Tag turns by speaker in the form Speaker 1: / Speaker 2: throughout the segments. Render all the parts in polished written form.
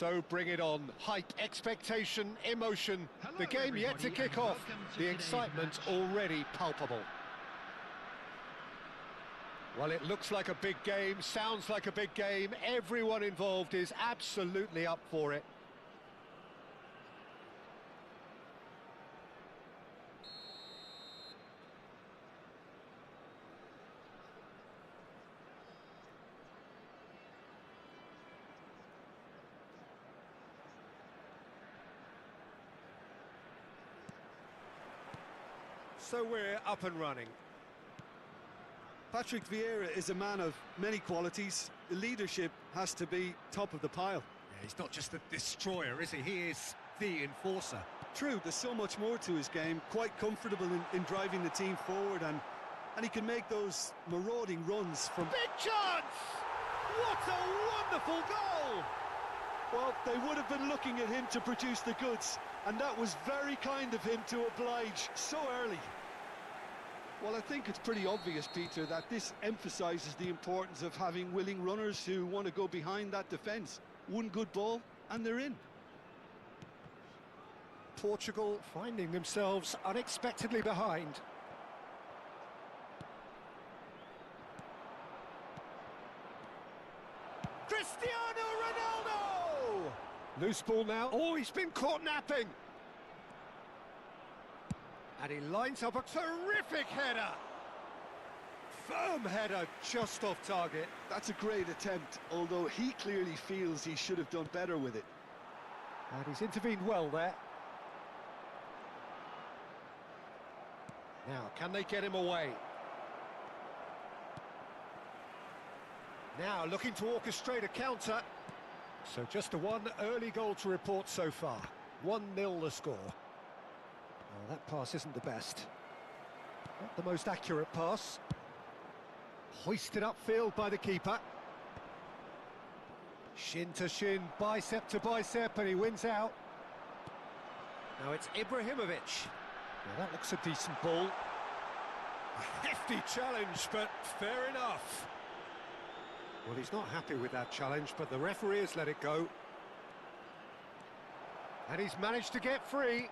Speaker 1: So bring it on. Hype, expectation, emotion. The game yet to kick off. The excitement already palpable. Well, it looks like a big game, sounds like a big game. Everyone involved is absolutely up for it. So we're up and running.
Speaker 2: Patrick Vieira is a man of many qualities. The leadership has to be top of the pile.
Speaker 1: Yeah, he's not just the destroyer, is he? He is the enforcer.
Speaker 2: True, there's so much more to his game. Quite comfortable in driving the team forward, and he can make those marauding runs from...
Speaker 1: Big chance! What a wonderful goal!
Speaker 2: Well, they would have been looking at him to produce the goods, and that was very kind of him to oblige so early. Well, I think it's pretty obvious, Peter, that this emphasises the importance of having willing runners who want to go behind that defence. One good ball, and they're in.
Speaker 1: Portugal finding themselves unexpectedly behind. Cristiano Ronaldo! Loose ball now. Oh, he's been caught napping. And he lines up a terrific header. Firm header, just off target.
Speaker 2: That's a great attempt, although he clearly feels he should have done better with it.
Speaker 1: And he's intervened well there. Now, can they get him away? Now, looking to orchestrate a counter. So just a one early goal to report so far. 1-0 the score. Oh, that pass isn't the best. Not the most accurate pass. Hoisted upfield by the keeper. Shin to shin, bicep to bicep, and he wins out. Now it's Ibrahimovic. Now that looks a decent ball. A hefty challenge, but fair enough. Well, he's not happy with that challenge, but the referee has let it go. And he's managed to get free.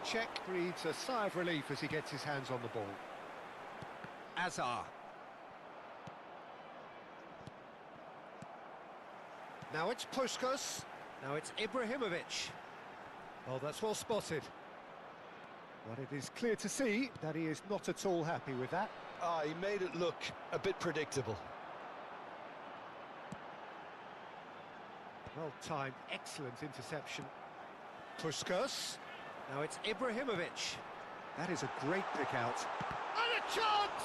Speaker 1: Czech breathes a sigh of relief as he gets his hands on the ball. Azar. Now it's Puskas. Now it's Ibrahimovic. Oh, that's well spotted. But it is clear to see that he is not at all happy with that.
Speaker 2: He made it look a bit predictable.
Speaker 1: Well timed, excellent interception. Puskas. Now it's Ibrahimovic. That is a great pick out. And a chance!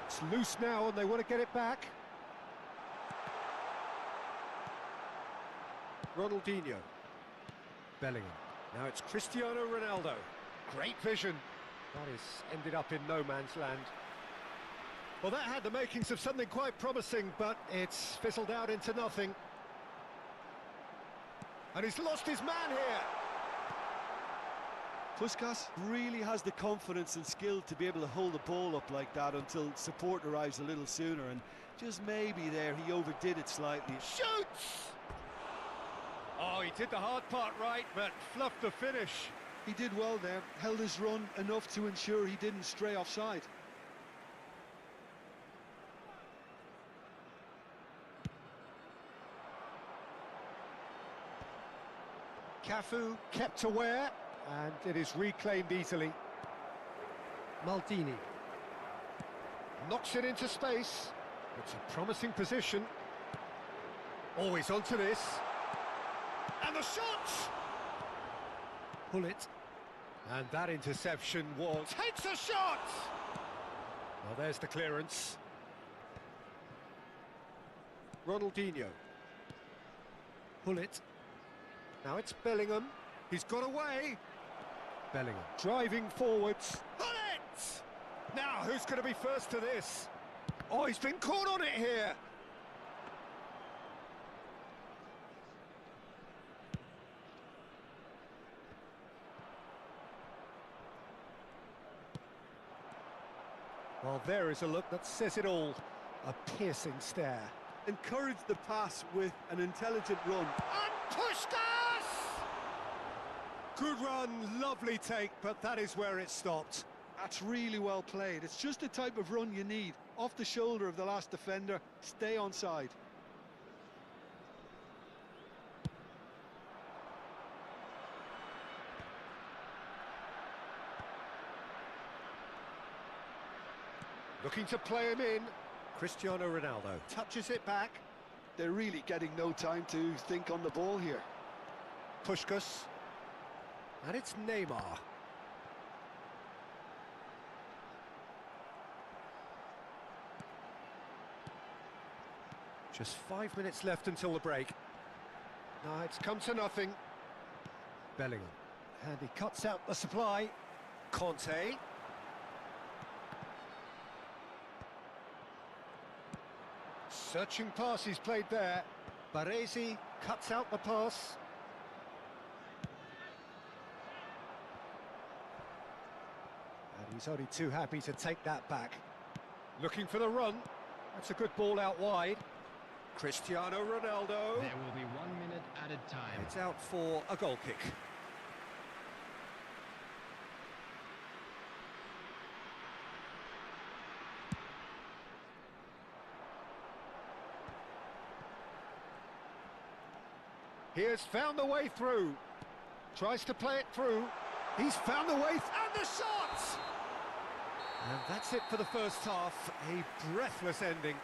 Speaker 1: It's loose now and they want to get it back. Ronaldinho. Bellingham. Now it's Cristiano Ronaldo. Great vision. That is ended up in no man's land. Well, that had the makings of something quite promising, but it's fizzled out into nothing. And he's lost his man here.
Speaker 2: Puskas really has the confidence and skill to be able to hold the ball up like that until support arrives a little sooner, and just maybe there he overdid it slightly.
Speaker 1: Shoots! Oh, he did the hard part right, but fluffed the finish.
Speaker 2: He did well there, held his run enough to ensure he didn't stray offside.
Speaker 1: Cafu kept aware, and it is reclaimed easily. Maldini knocks it into space. It's a promising position. Always onto this. And the shot! Pull it. And that interception was... Takes a shot! Well, there's the clearance. Ronaldinho. Pull it. Now it's Bellingham. He's got away. Bellingham driving forwards. Pull it! Now, who's going to be first to this? Oh, he's been caught on it here. Well, there is a look that says it all. A piercing stare.
Speaker 2: encourage the pass with an intelligent run.
Speaker 1: And Puskás! Good run, lovely take, but that is where it stopped.
Speaker 2: That's really well played. It's just the type of run you need. Off the shoulder of the last defender, stay onside.
Speaker 1: Looking to play him in. Cristiano Ronaldo touches it back.
Speaker 2: They're really getting no time to think on the ball here.
Speaker 1: Puskás. And it's Neymar. Just 5 minutes left until the break. No, it's come to nothing. Bellingham. And he cuts out the supply. Conte. Searching pass he's played there. Baresi cuts out the pass. And he's only too happy to take that back. Looking for the run. That's a good ball out wide. Cristiano Ronaldo.
Speaker 3: There will be 1 minute added time.
Speaker 1: It's out for a goal kick. He has found the way through. Tries to play it through. He's found the way, and the shot! And that's it for the first half. A breathless ending.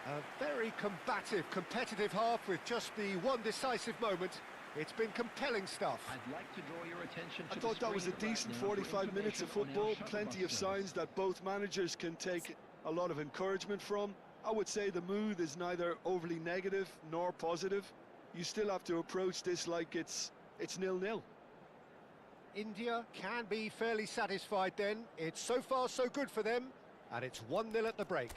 Speaker 1: A very combative, competitive half with just the one decisive moment. It's been compelling stuff.
Speaker 3: I'd like to draw your attention to
Speaker 2: I thought that was a decent 45 minutes of football. Plenty of signs that both managers can take a lot of encouragement from. I would say the mood is neither overly negative nor positive. You still have to approach this like it's 0-0.
Speaker 1: India can be fairly satisfied then. It's so far so good for them, and it's 1-0 at the break.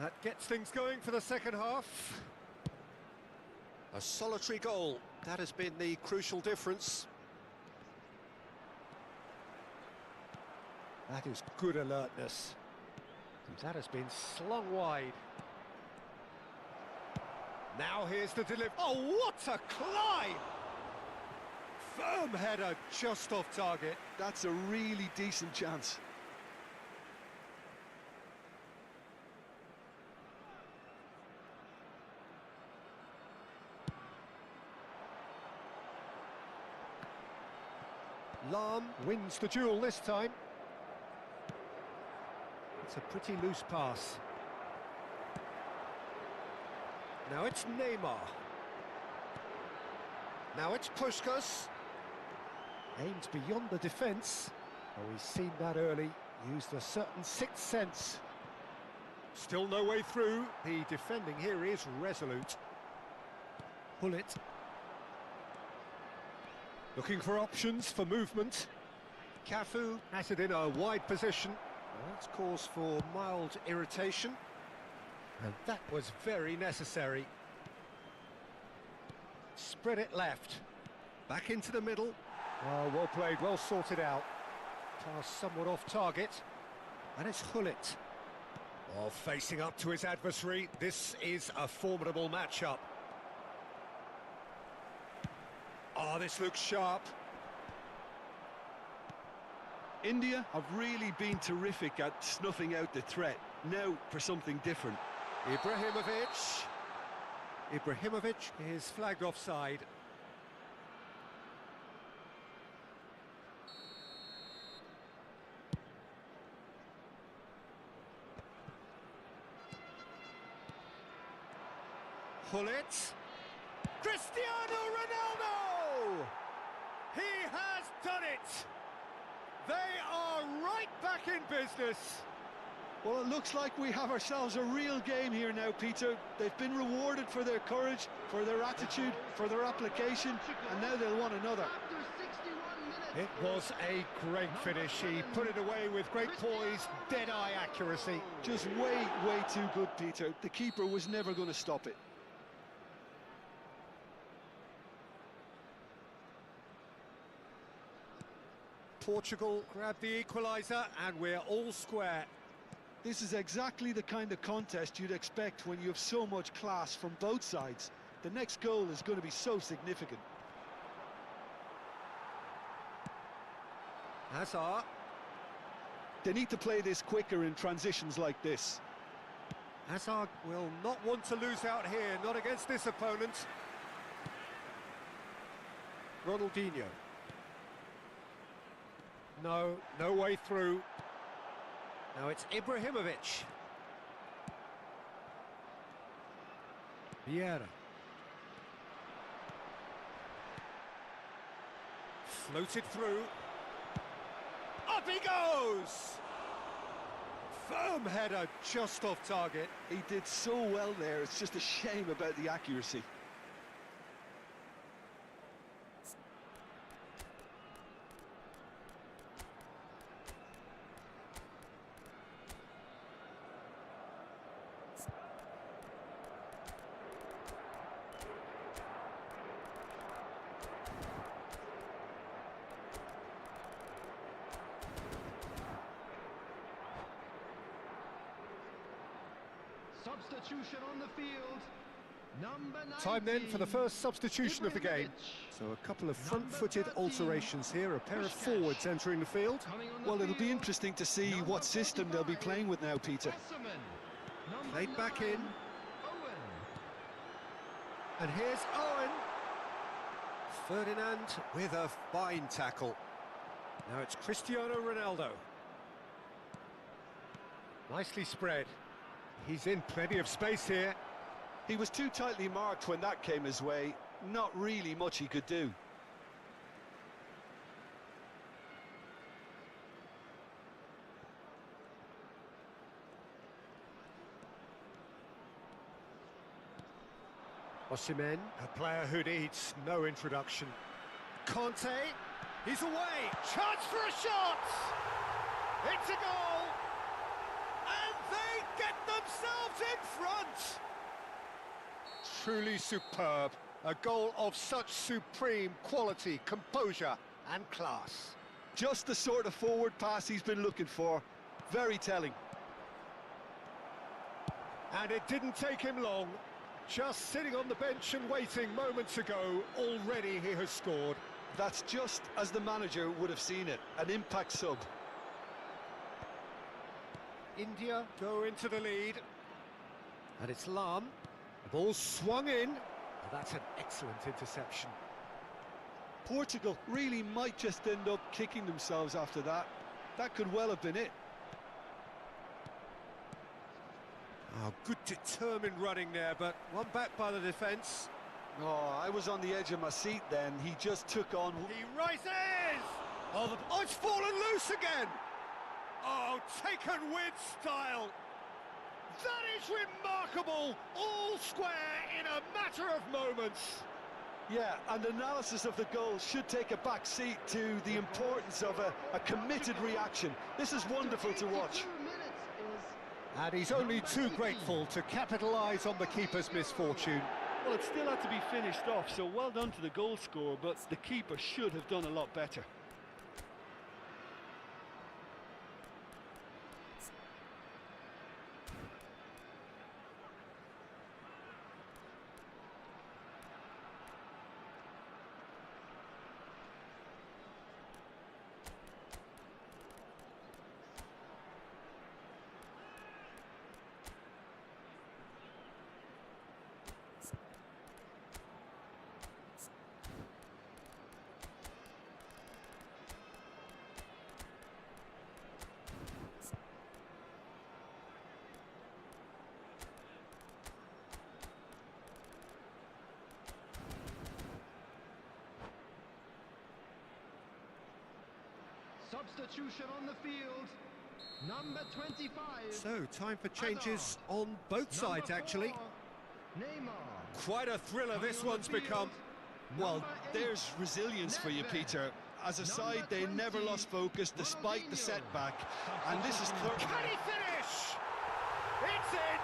Speaker 1: That gets things going for the second half. A solitary goal. That has been the crucial difference. That is good alertness. And that has been slung wide. Now here's the delivery. Oh, what a climb! Firm header just off target.
Speaker 2: That's a really decent chance.
Speaker 1: Lahm wins the duel this time. It's a pretty loose pass. Now it's Neymar. Now it's Puskás. Aimed beyond the defence. Oh, he's seen that early. Used a certain sixth sense. Still no way through. The defending here is resolute. Bullet. Looking for options for movement. Cafu has it in a wide position. Well, that's cause for mild irritation. And that was very necessary. Spread it left. Back into the middle. Oh, well played, well sorted out. Pass somewhat off target. And it's Hullet. Oh, facing up to his adversary. This is a formidable matchup. Oh, this looks sharp.
Speaker 2: India have really been terrific at snuffing out the threat. Now for something different.
Speaker 1: Ibrahimovic is flagged offside. Hullet. Cristiano Ronaldo! He has done it! They are right back in business.
Speaker 2: Well, it looks like we have ourselves a real game here now, Peter. They've been rewarded for their courage, for their attitude, for their application, and now they'll want another.
Speaker 1: It was a great finish. He put it away with great poise, dead-eye accuracy.
Speaker 2: Just way too good, Peter. The keeper was never going to stop it.
Speaker 1: Portugal grabbed the equaliser, and we're all square.
Speaker 2: This is exactly the kind of contest you'd expect when you have so much class from both sides. The next goal is going to be so significant.
Speaker 1: Hazard.
Speaker 2: They need to play this quicker in transitions like this.
Speaker 1: Hazard will not want to lose out here, not against this opponent. Ronaldinho. No way through. Now it's Ibrahimovic. Vieira. Floated through. Up he goes! Firm header, just off target.
Speaker 2: He did so well there, it's just a shame about the accuracy.
Speaker 3: Substitution on the field. Number 19.
Speaker 1: Time then for the first substitution of the game. So a couple of front-footed alterations here, a pair of forwards entering the field.
Speaker 2: Well, it'll be interesting to see what system they'll be playing with now, Peter.
Speaker 1: Played back in. And here's Owen. Ferdinand with a fine tackle. Now it's Cristiano Ronaldo. Nicely spread. He's in plenty of space here.
Speaker 2: He was too tightly marked when that came his way. Not really much he could do.
Speaker 1: Osimhen, a player who needs no introduction. Conte, he's away. Chance for a shot! It's a goal! And they get themselves in front! Truly superb. A goal of such supreme quality, composure and class.
Speaker 2: Just the sort of forward pass he's been looking for. Very telling.
Speaker 1: And it didn't take him long. Just sitting on the bench and waiting moments ago, already he has scored.
Speaker 2: That's just as the manager would have seen it, an impact sub.
Speaker 1: India go into the lead. And it's Lam. The ball swung in. That's an excellent interception.
Speaker 2: Portugal really might just end up kicking themselves after that. That could well have been it.
Speaker 1: Oh, good determined running there, but one back by the defence.
Speaker 2: Oh, I was on the edge of my seat then. He just took on...
Speaker 1: He rises! Oh, it's fallen loose again! Oh, taken with style! That is remarkable! All square in a matter of moments!
Speaker 2: Yeah, and analysis of the goal should take a back seat to the importance of a committed reaction. This is wonderful to watch.
Speaker 1: And he's only too grateful to capitalise on the keeper's misfortune.
Speaker 2: Well, it still had to be finished off, so well done to the goal scorer, but the keeper should have done a lot better.
Speaker 3: Substitution on the field. Number 25.
Speaker 1: So, time for changes on both sides,
Speaker 3: Number
Speaker 1: actually.
Speaker 3: 4, Neymar.
Speaker 1: Quite a thriller this
Speaker 3: Coming on
Speaker 1: one's
Speaker 3: the field,
Speaker 1: become.
Speaker 2: Well,
Speaker 3: number 8,
Speaker 2: there's resilience for you,
Speaker 3: Nedved.
Speaker 2: Peter. As a
Speaker 3: Number
Speaker 2: side, they never
Speaker 3: 20,
Speaker 2: lost focus despite the
Speaker 3: Ronaldinho.
Speaker 2: setback. And this is third.
Speaker 1: Can he finish? It's in!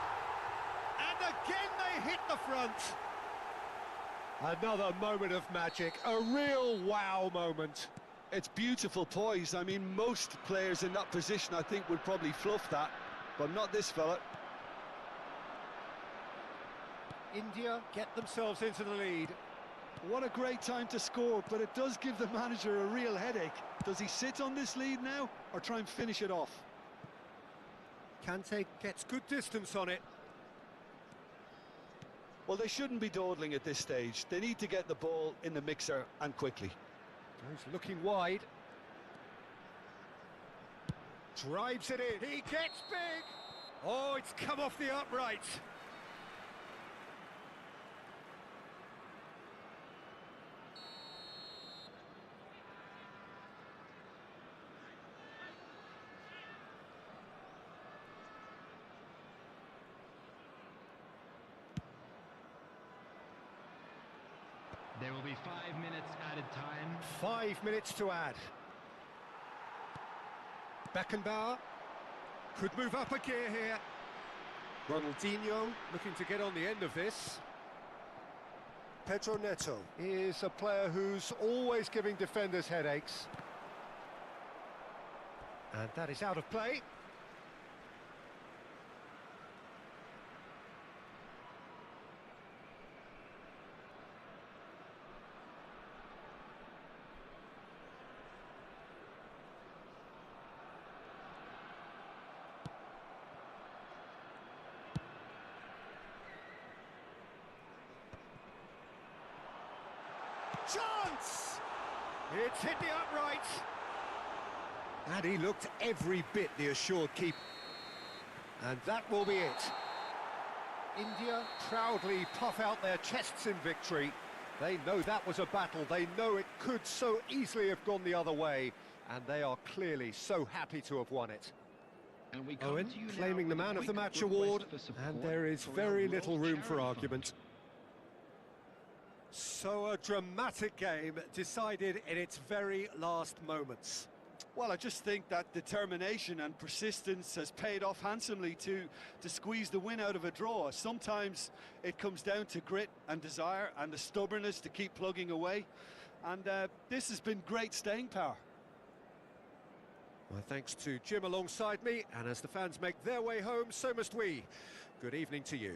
Speaker 1: And again they hit the front. Another moment of magic, a real wow moment.
Speaker 2: It's beautiful poise. I mean, most players in that position, I think, would probably fluff that, but not this fella.
Speaker 1: India get themselves into the lead.
Speaker 2: What a great time to score, but it does give the manager a real headache. Does he sit on this lead now, or try and finish it off?
Speaker 1: Kante gets good distance on it.
Speaker 2: Well, they shouldn't be dawdling at this stage. They need to get the ball in the mixer, and quickly.
Speaker 1: He's looking wide. Drives it in. He gets big. Oh, it's come off the upright.
Speaker 3: There will be 5 minutes added time.
Speaker 1: 5 minutes to add. Beckenbauer could move up a gear here. Ronaldinho looking to get on the end of this. Pedro Neto is a player who's always giving defenders headaches. And that is out of play. Chance! It's hit the upright. And he looked every bit the assured keeper. And that will be it. India proudly puff out their chests in victory. They know that was a battle. They know it could so easily have gone the other way. And they are clearly so happy to have won it.
Speaker 3: And we come
Speaker 1: Owen
Speaker 3: to you now
Speaker 1: claiming the
Speaker 3: with a
Speaker 1: Man of the
Speaker 3: quick
Speaker 1: Match
Speaker 3: request
Speaker 1: award.
Speaker 3: for support
Speaker 1: And there is
Speaker 3: for our
Speaker 1: very
Speaker 3: World
Speaker 1: little room for
Speaker 3: Charity
Speaker 1: argument.
Speaker 3: Fund.
Speaker 1: So a dramatic game decided in its very last moments.
Speaker 2: Well, I just think that determination and persistence has paid off handsomely to squeeze the win out of a draw. Sometimes it comes down to grit and desire and the stubbornness to keep plugging away. And this has been great staying power.
Speaker 1: Well, thanks to Jim alongside me, and as the fans make their way home, so must we. Good evening to you.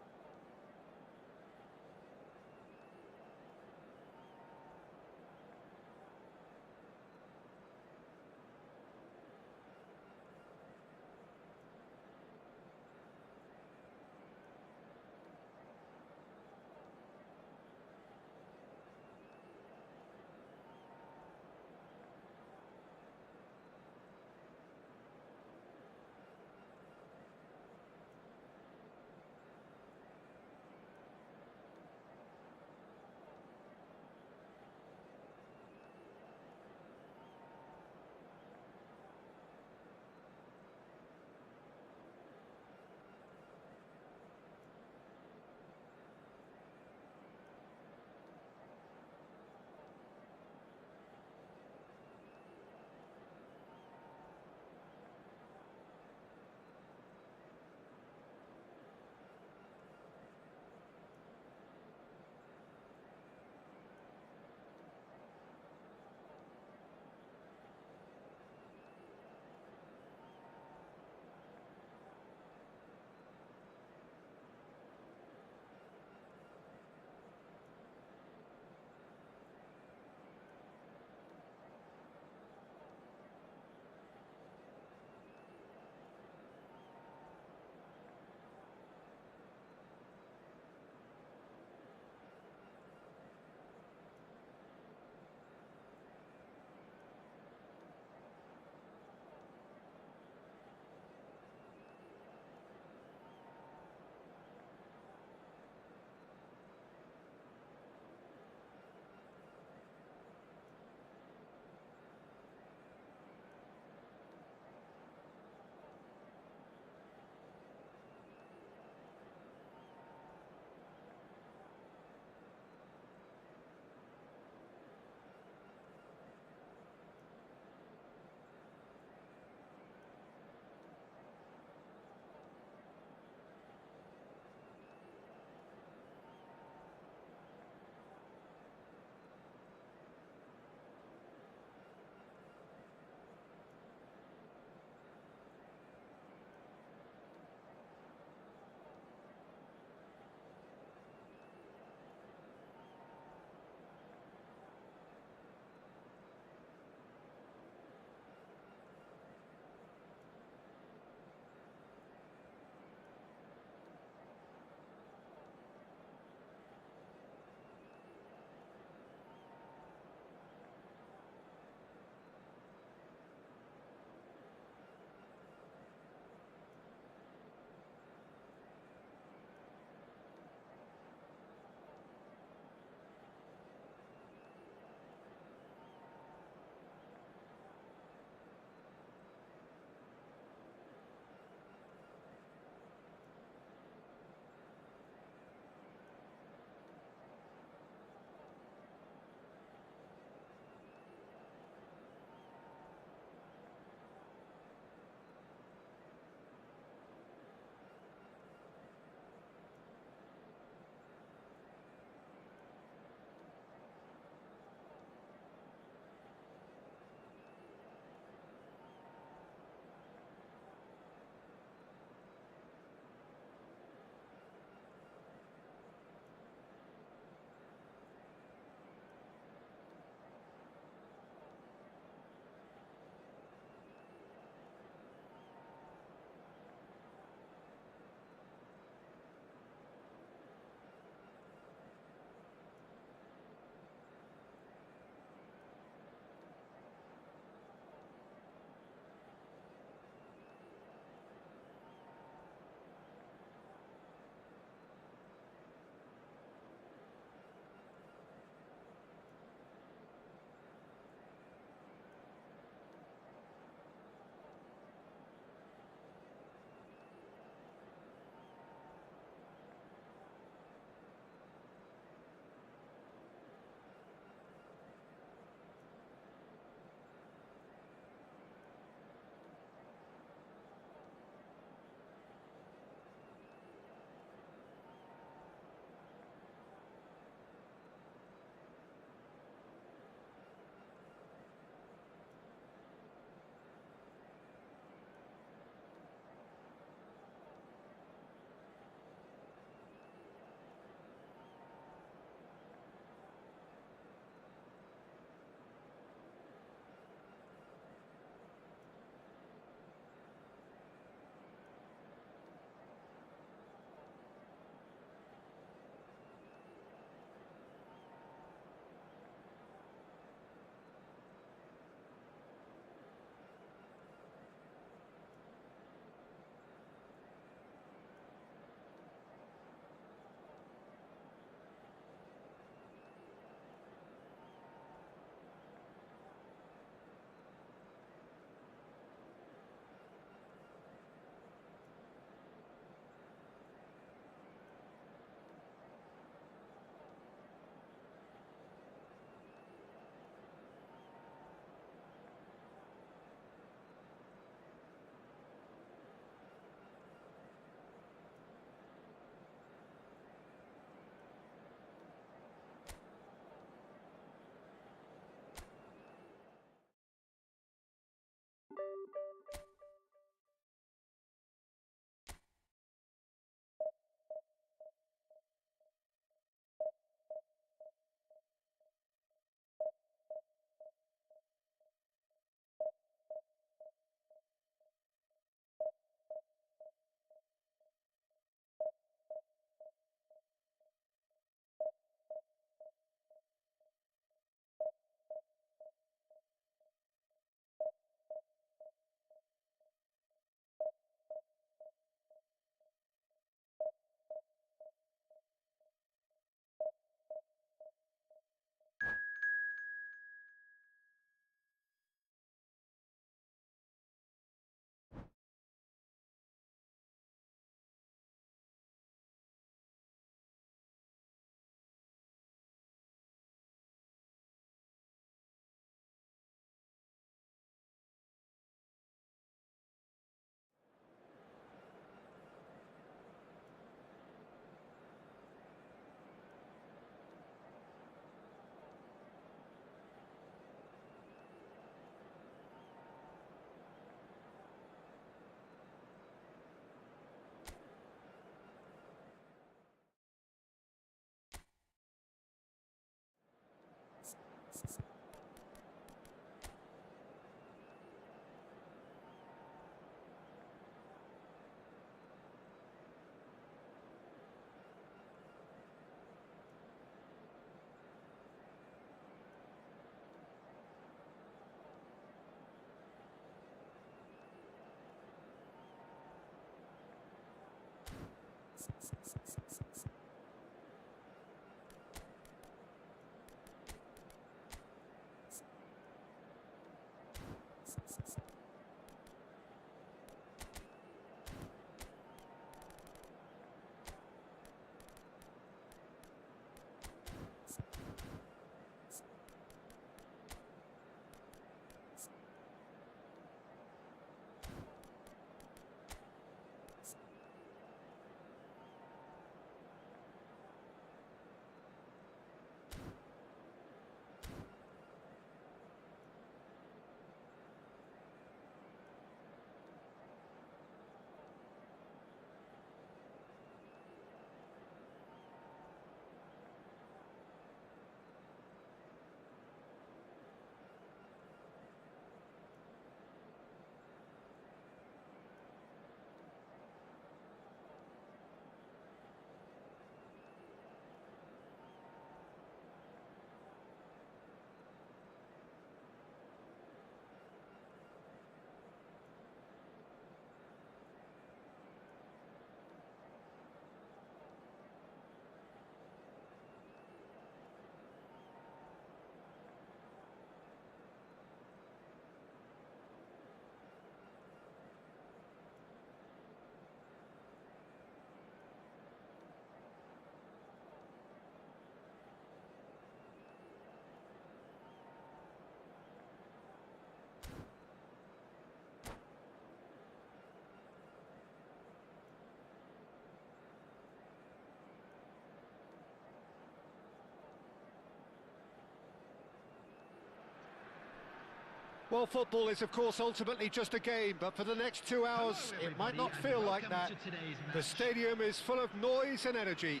Speaker 1: Well, football is, of course, ultimately just a game, but for the next 2 hours,
Speaker 3: Hello,
Speaker 1: it might not
Speaker 3: everybody,
Speaker 1: feel
Speaker 3: and
Speaker 1: like
Speaker 3: welcome
Speaker 1: that.
Speaker 3: to today's
Speaker 1: The
Speaker 3: match.
Speaker 1: stadium is full of noise and energy.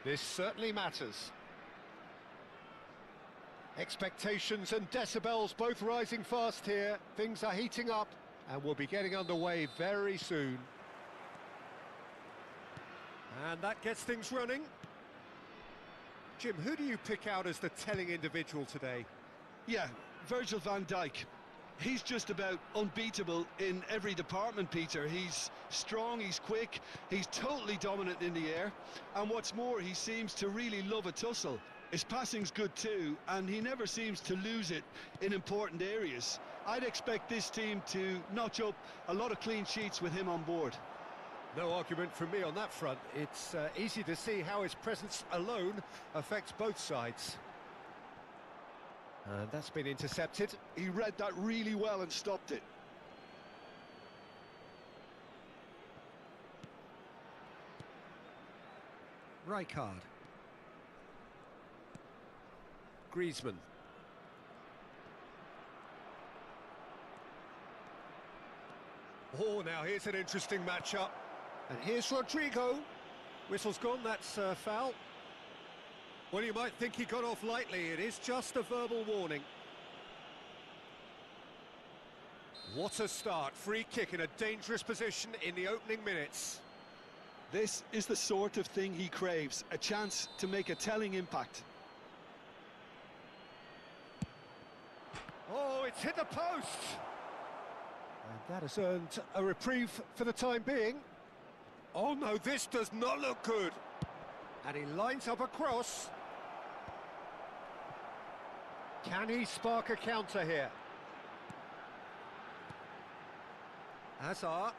Speaker 1: This certainly matters. Expectations and decibels both rising fast here. Things are heating up, and we'll be getting underway very soon. And that gets things running. Jim, who do you pick out as the telling individual today?
Speaker 2: Yeah, Virgil van Dijk. He's just about unbeatable in every department, Peter. He's strong, he's quick, he's totally dominant in the air. And what's more, he seems to really love a tussle. His passing's good too, and he never seems to lose it in important areas. I'd expect this team to notch up a lot of clean sheets with him on board.
Speaker 1: No argument from me on that front. It's easy to see how his presence alone affects both sides. And that's been intercepted.
Speaker 2: He read that really well and stopped it.
Speaker 1: Rijkaard. Griezmann. Oh, now here's an interesting matchup. And here's Rodrigo. Whistle's gone, that's foul. Well, you might think he got off lightly. It is just a verbal warning. What a start. Free kick in a dangerous position in the opening minutes.
Speaker 2: This is the sort of thing he craves, a chance to make a telling impact.
Speaker 1: Oh, it's hit the post! And that has earned a reprieve for the time being. Oh no, this does not look good. And he lines up a cross. Can he spark a counter here? Hazard.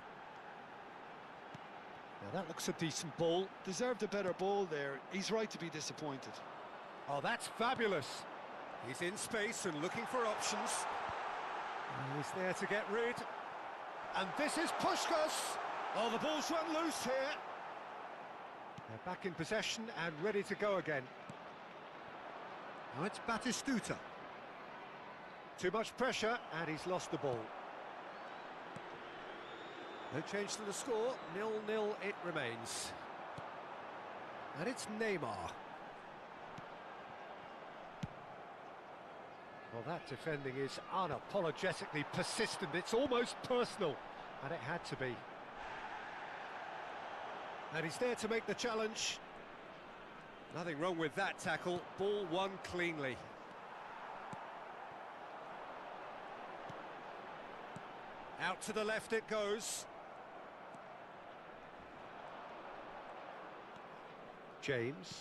Speaker 1: Now that looks a decent ball.
Speaker 2: Deserved a better ball there. He's right to be disappointed.
Speaker 1: Oh, that's fabulous. He's in space and looking for options. And he's there to get rid. And this is Puskás. Oh, the ball's run loose here. They're back in possession and ready to go again. Now it's Batistuta. Too much pressure, and he's lost the ball. No change to the score, 0-0 it remains. And it's Neymar. Well, that defending is unapologetically persistent. It's almost personal, and it had to be. And he's there to make the challenge. Nothing wrong with that tackle. Ball won cleanly. Out to the left it goes. James.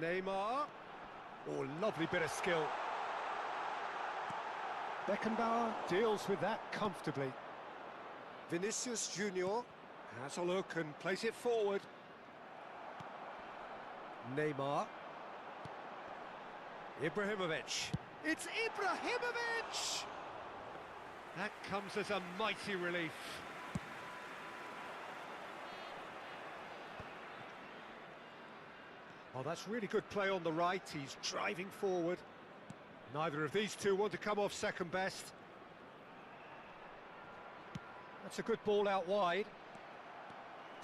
Speaker 1: Neymar. Oh, lovely bit of skill. Beckenbauer deals with that comfortably. Vinicius Junior has a look and plays it forward. Neymar. Ibrahimovic. It's Ibrahimovic! That comes as a mighty relief. Oh, that's really good play on the right. He's driving forward. Neither of these two want to come off second best. That's a good ball out wide.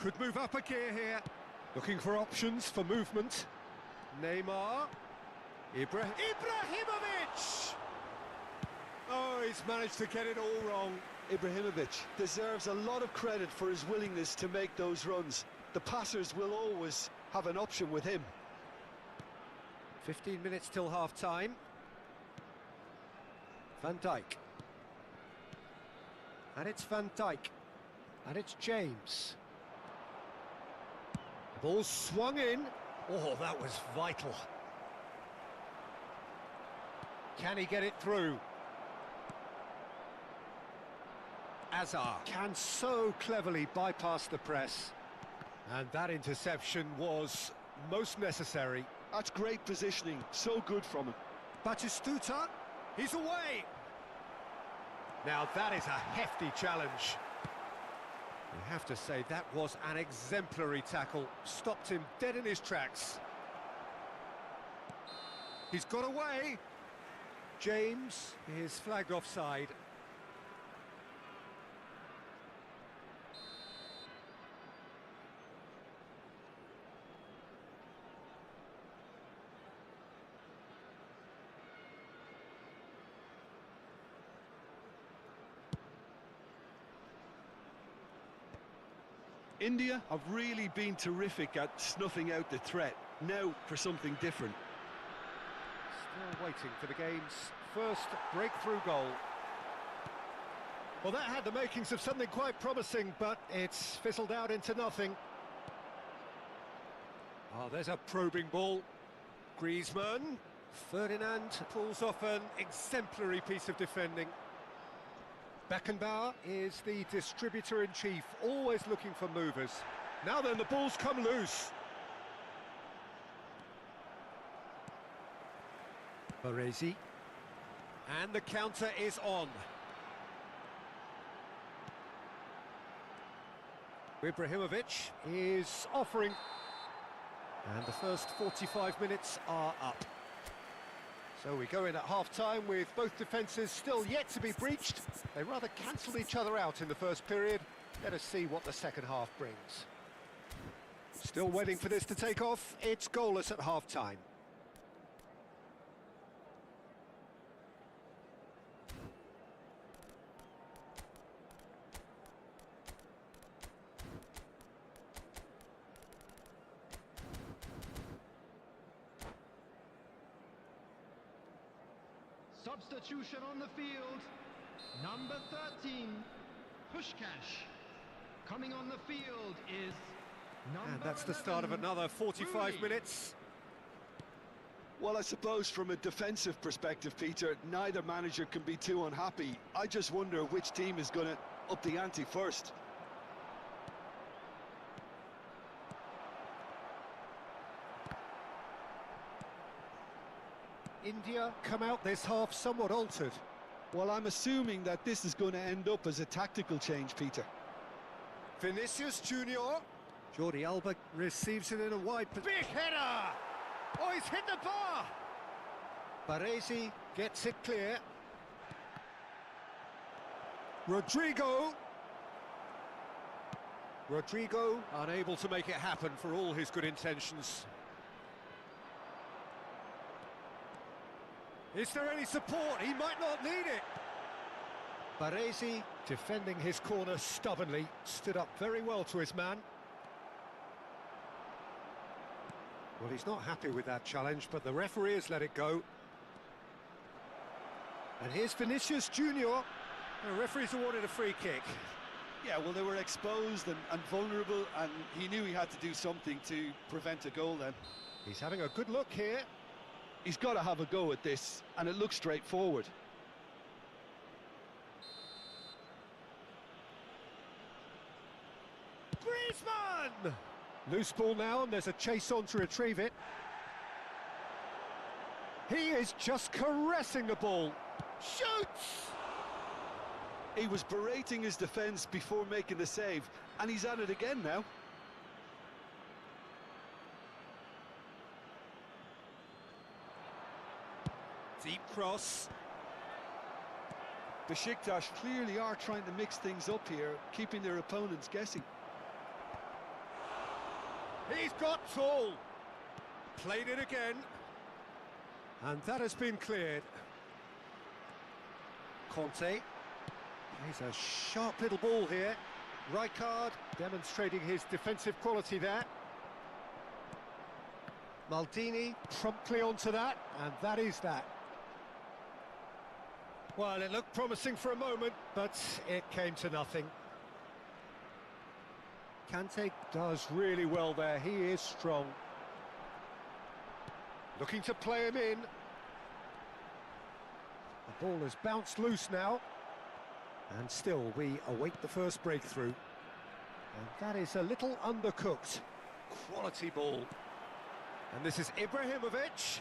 Speaker 1: Could move up a gear here. Looking for options for movement. Neymar. Ibrahimovic! Oh, he's managed to get it all wrong.
Speaker 2: Ibrahimovic deserves a lot of credit for his willingness to make those runs. The passers will always have an option with him.
Speaker 1: 15 minutes till half-time. Van Dijk. And it's Van Dijk. And it's James. The ball swung in. Oh, that was vital. Can he get it through? Hazard can so cleverly bypass the press. And that interception was most necessary.
Speaker 2: That's great positioning, so good from him.
Speaker 1: Batistuta, he's away! Now that is a hefty challenge. We have to say that was an exemplary tackle. Stopped him dead in his tracks. He's got away. James is flagged offside.
Speaker 2: India have really been terrific at snuffing out the threat. Now for something different.
Speaker 1: Still waiting for the game's first breakthrough goal. Well, that had the makings of something quite promising, but it's fizzled out into nothing. Oh, there's a probing ball. Griezmann. Ferdinand pulls off an exemplary piece of defending. Beckenbauer is the distributor-in-chief, always looking for movers. Now then, the ball's come loose. Baresi. And the counter is on. Ibrahimovic is offering. And the first 45 minutes are up. So we go in at half-time with both defences still yet to be breached. They rather cancelled each other out in the first period. Let us see what the second half brings. Still waiting for this to take off. It's goalless at half-time.
Speaker 3: Substitution on the field. Number 13, Pushkash. Coming on the field is number
Speaker 1: And that's the start of
Speaker 3: 11,
Speaker 1: another 45
Speaker 3: Rooney.
Speaker 1: minutes.
Speaker 2: Well, I suppose from a defensive perspective, Peter, neither manager can be too unhappy. I just wonder which team is going to up the ante first.
Speaker 1: India come out this half somewhat altered.
Speaker 2: Well, I'm assuming that this is going to end up as a tactical change, Peter.
Speaker 1: Vinicius Junior. Jordi Alba receives it in a wide position. Big header! Oh, he's hit the bar! Baresi gets it clear. Rodrigo unable to make it happen for all his good intentions. Is there any support? He might not need it. Baresi, defending his corner stubbornly, stood up very well to his man. Well, he's not happy with that challenge, but the referee has let it go. And here's Vinicius Junior. The referee's awarded a free kick.
Speaker 2: Yeah, well, they were exposed and vulnerable, and he knew he had to do something to prevent a goal then.
Speaker 1: He's having a good look here.
Speaker 2: He's got to have a go at this, and it looks straightforward.
Speaker 1: Griezmann! Loose ball now, and there's a chase on to retrieve it. He is just caressing the ball. Shoots!
Speaker 2: He was berating his defence before making the save, and he's at it again now.
Speaker 1: Deep cross.
Speaker 2: Besiktas clearly are trying to mix things up here, keeping their opponents guessing.
Speaker 1: He's got tall. Played it again. And that has been cleared. Conte. He's a sharp little ball here. Rijkaard demonstrating his defensive quality there. Maldini promptly onto that, and that is that. Well, it looked promising for a moment, but it came to nothing. Kante does really well there. He is strong. Looking to play him in. The ball has bounced loose now. And still, we await the first breakthrough. And that is a little undercooked. Quality ball. And this is Ibrahimovic.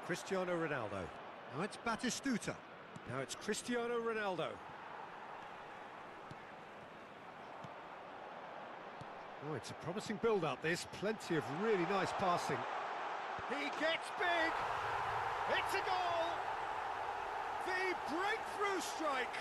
Speaker 1: Cristiano Ronaldo. Now it's Batistuta. Now it's Cristiano Ronaldo. Oh, it's a promising build-up, this. Plenty of really nice passing. He gets big. It's a goal. The breakthrough strike.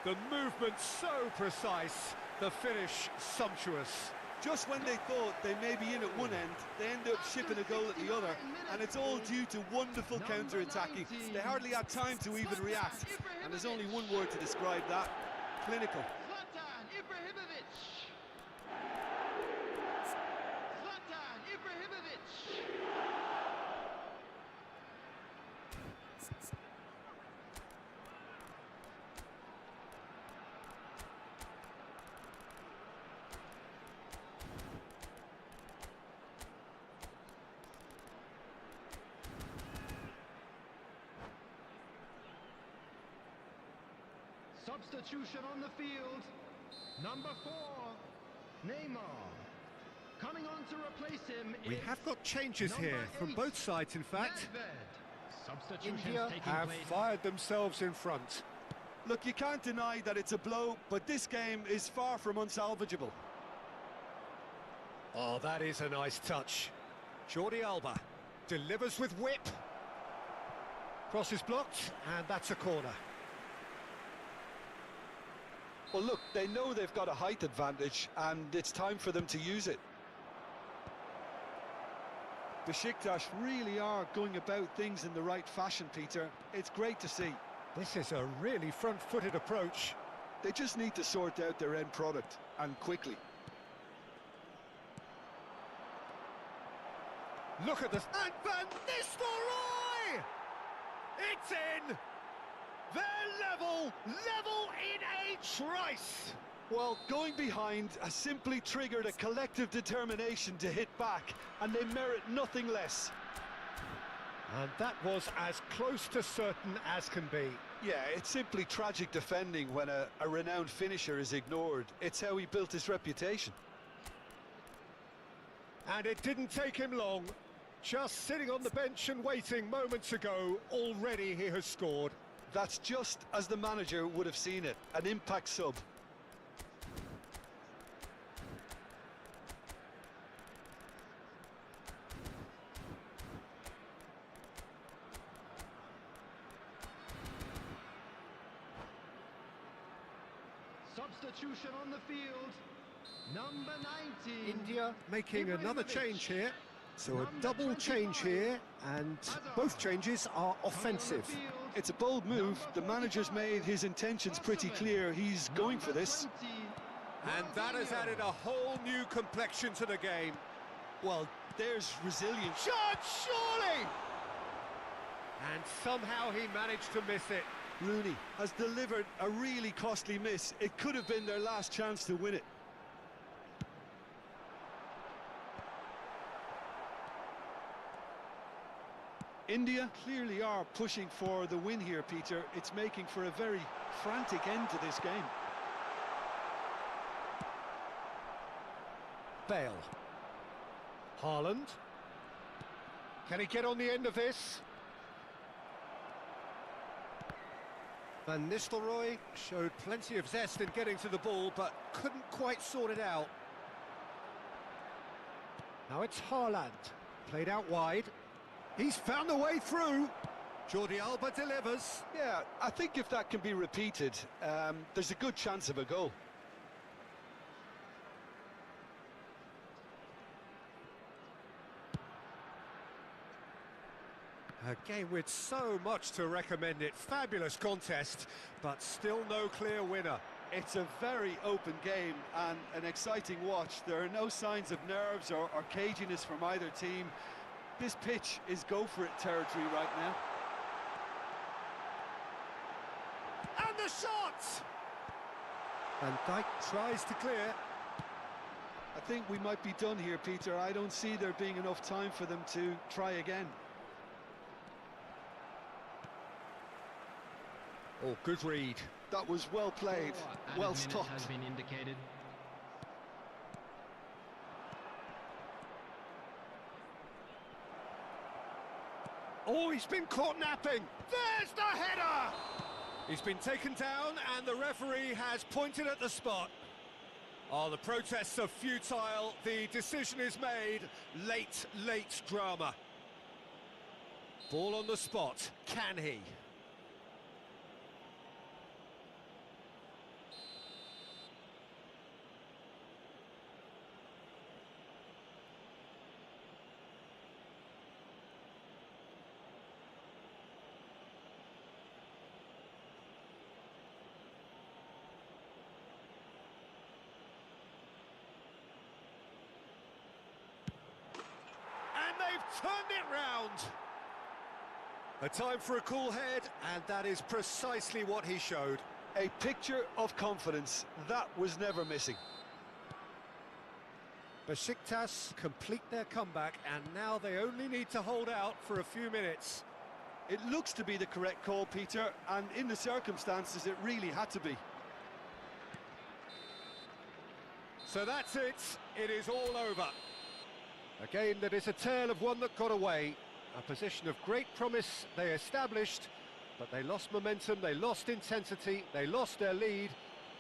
Speaker 1: The movement so precise, the finish sumptuous.
Speaker 2: Just when they thought they may be in at one end, they end up shipping a goal at the other, and it's all due to wonderful counter-attacking. They hardly had time to even react, and there's only one word to describe that: clinical.
Speaker 3: Zlatan Ibrahimovic. Zlatan Ibrahimovic. Substitution on the field. Number 4, Neymar. Coming on to replace him.
Speaker 1: We have got changes
Speaker 3: number
Speaker 1: here from
Speaker 3: 8,
Speaker 1: both sides, in fact.
Speaker 3: Nedved. Substitutions
Speaker 1: India
Speaker 3: taking
Speaker 1: have
Speaker 3: place.
Speaker 1: fired themselves in front.
Speaker 2: Look, you can't deny that it's a blow, but this game is far from unsalvageable.
Speaker 1: Oh, that is a nice touch. Jordi Alba delivers with whip. Cross is blocked, and that's a corner.
Speaker 2: Well, look, they know they've got a height advantage, and it's time for them to use it. Besiktas really are going about things in the right fashion, Peter. It's great to see.
Speaker 1: This is a really front-footed approach.
Speaker 2: They just need to sort out their end product, and quickly.
Speaker 1: Look at this. And Van Nistelrooy! It's in! They're level in a trice!
Speaker 2: Well, going behind has simply triggered a collective determination to hit back, and they merit nothing less.
Speaker 1: And that was as close to certain as can be.
Speaker 2: Yeah, it's simply tragic defending when a renowned finisher is ignored. It's how he built his reputation.
Speaker 1: And it didn't take him long. Just sitting on the bench and waiting moments ago, already he has scored.
Speaker 2: That's just as the manager would have seen it, an impact sub.
Speaker 3: Substitution on the field. Number 19.
Speaker 1: India making another change here. So a double change here, and both changes are offensive.
Speaker 2: It's a bold move. The manager's made his intentions pretty clear. He's going for this.
Speaker 1: And that has added a whole new complexion to the game.
Speaker 2: Well, there's resilience.
Speaker 1: Shot, surely! And somehow he managed to miss it.
Speaker 2: Rooney has delivered a really costly miss. It could have been their last chance to win it. India clearly are pushing for the win here, Peter. It's making for a very frantic end to this game.
Speaker 1: Bale. Haaland. Can he get on the end of this? Van Nistelrooy showed plenty of zest in getting to the ball, but couldn't quite sort it out. Now it's Haaland. Played out wide. He's found the way through. Jordi Alba delivers.
Speaker 2: Yeah, I think if that can be repeated, there's a good chance of a goal.
Speaker 1: A game with so much to recommend it. Fabulous contest, but still no clear winner.
Speaker 2: It's a very open game and an exciting watch. There are no signs of nerves or caginess from either team. This pitch is go-for-it territory right now.
Speaker 1: And the shot! Van Dijk tries to clear.
Speaker 2: I think we might be done here, Peter. I don't see there being enough time for them to try again.
Speaker 1: Oh, good read.
Speaker 2: That was well played, well stopped.
Speaker 3: Has been indicated.
Speaker 1: Oh, he's been caught napping. There's the header! He's been taken down and the referee has pointed at the spot. Oh, the protests are futile. The decision is made. Late drama. Ball on the spot. Can he? And they've turned it round. A time for a cool head, and that is precisely what he showed.
Speaker 2: A picture of confidence. That was never missing.
Speaker 1: Besiktas complete their comeback, and now they only need to hold out for a few minutes.
Speaker 2: It looks to be the correct call, Peter, and in the circumstances it really had to be.
Speaker 1: So that's it. It is all over. A game that is a tale of one that got away. A position of great promise they established, but they lost momentum, they lost intensity, they lost their lead,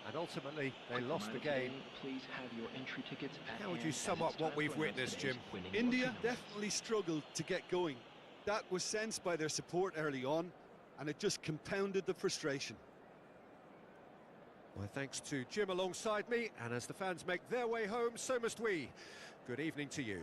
Speaker 1: and ultimately they lost the game.
Speaker 4: Please have your entry tickets at
Speaker 1: How would you
Speaker 4: hand,
Speaker 1: sum
Speaker 4: as
Speaker 1: up
Speaker 4: it's
Speaker 1: what
Speaker 4: time
Speaker 1: we've
Speaker 4: to announce
Speaker 1: witnessed,
Speaker 4: today's
Speaker 1: Jim?
Speaker 4: winning
Speaker 2: India
Speaker 4: lottery numbers.
Speaker 2: definitely struggled to get going. That was sensed by their support early on, and it just compounded the frustration.
Speaker 1: My thanks to Jim alongside me, and as the fans make their way home, so must we. Good evening to you.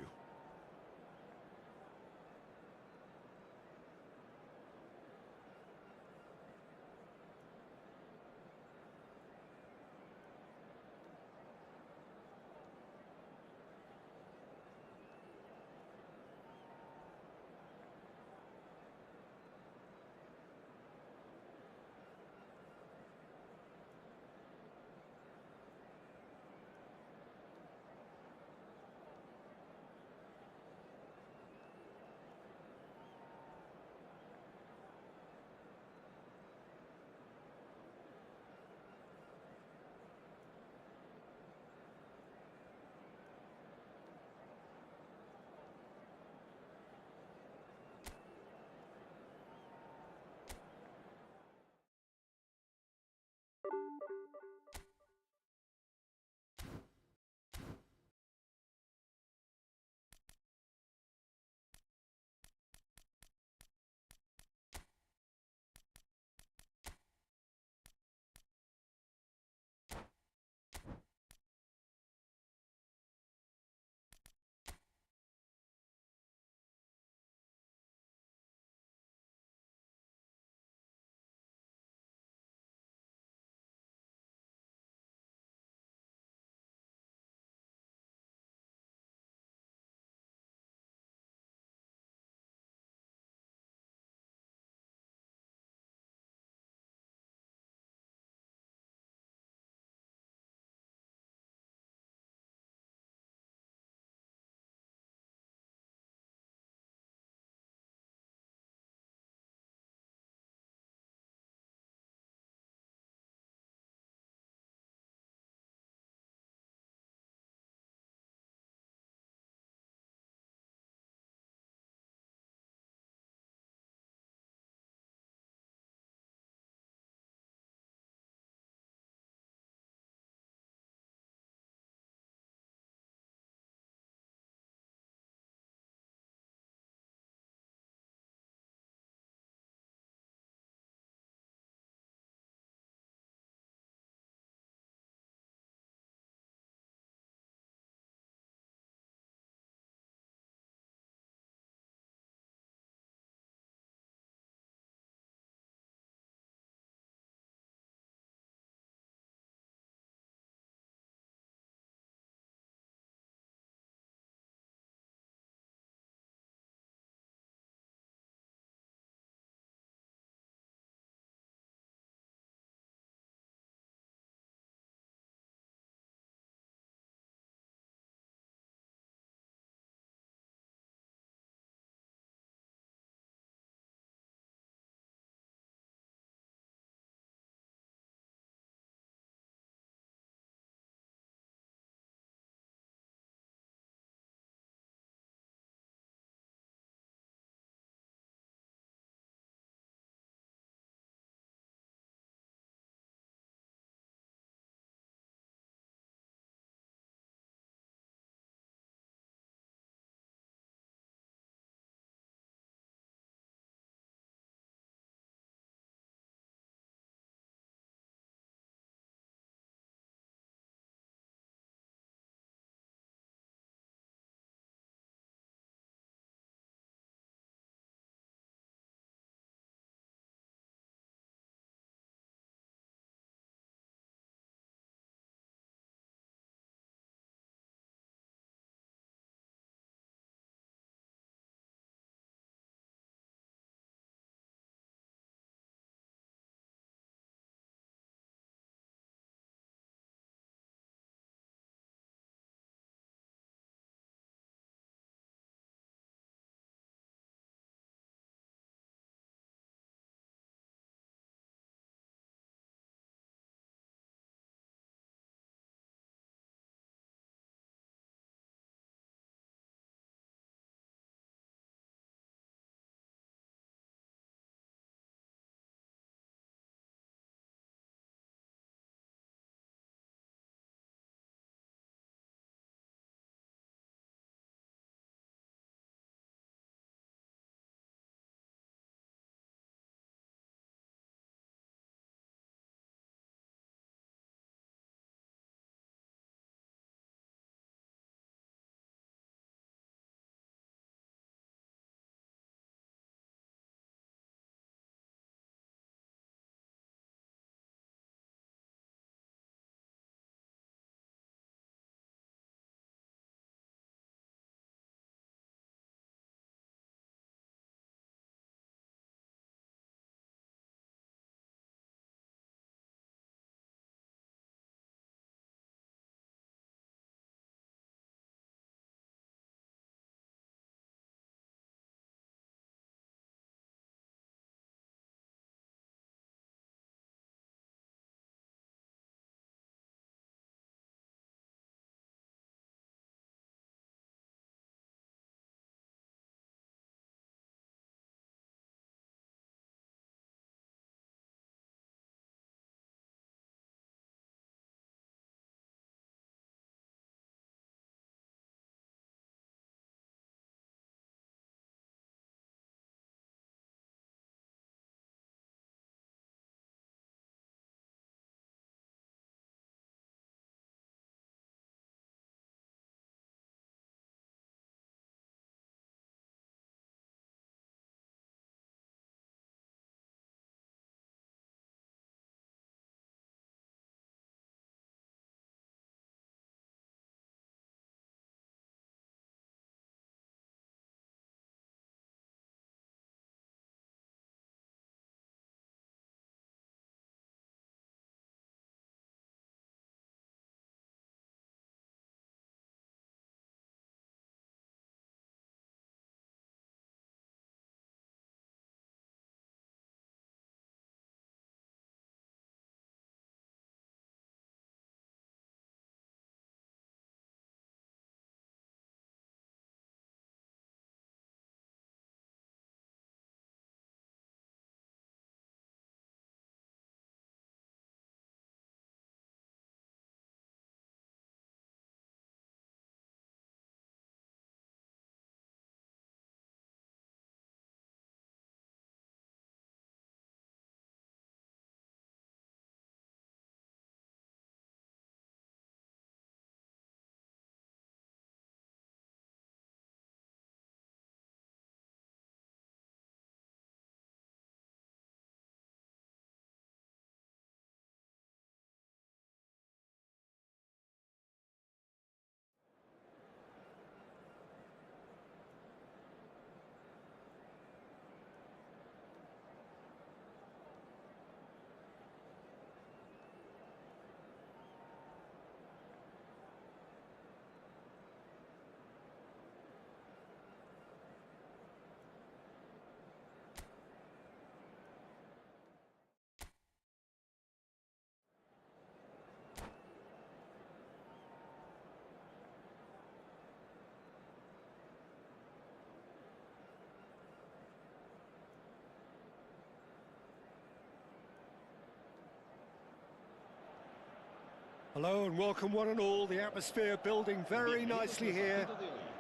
Speaker 1: Hello and welcome one and all. The atmosphere building very nicely here.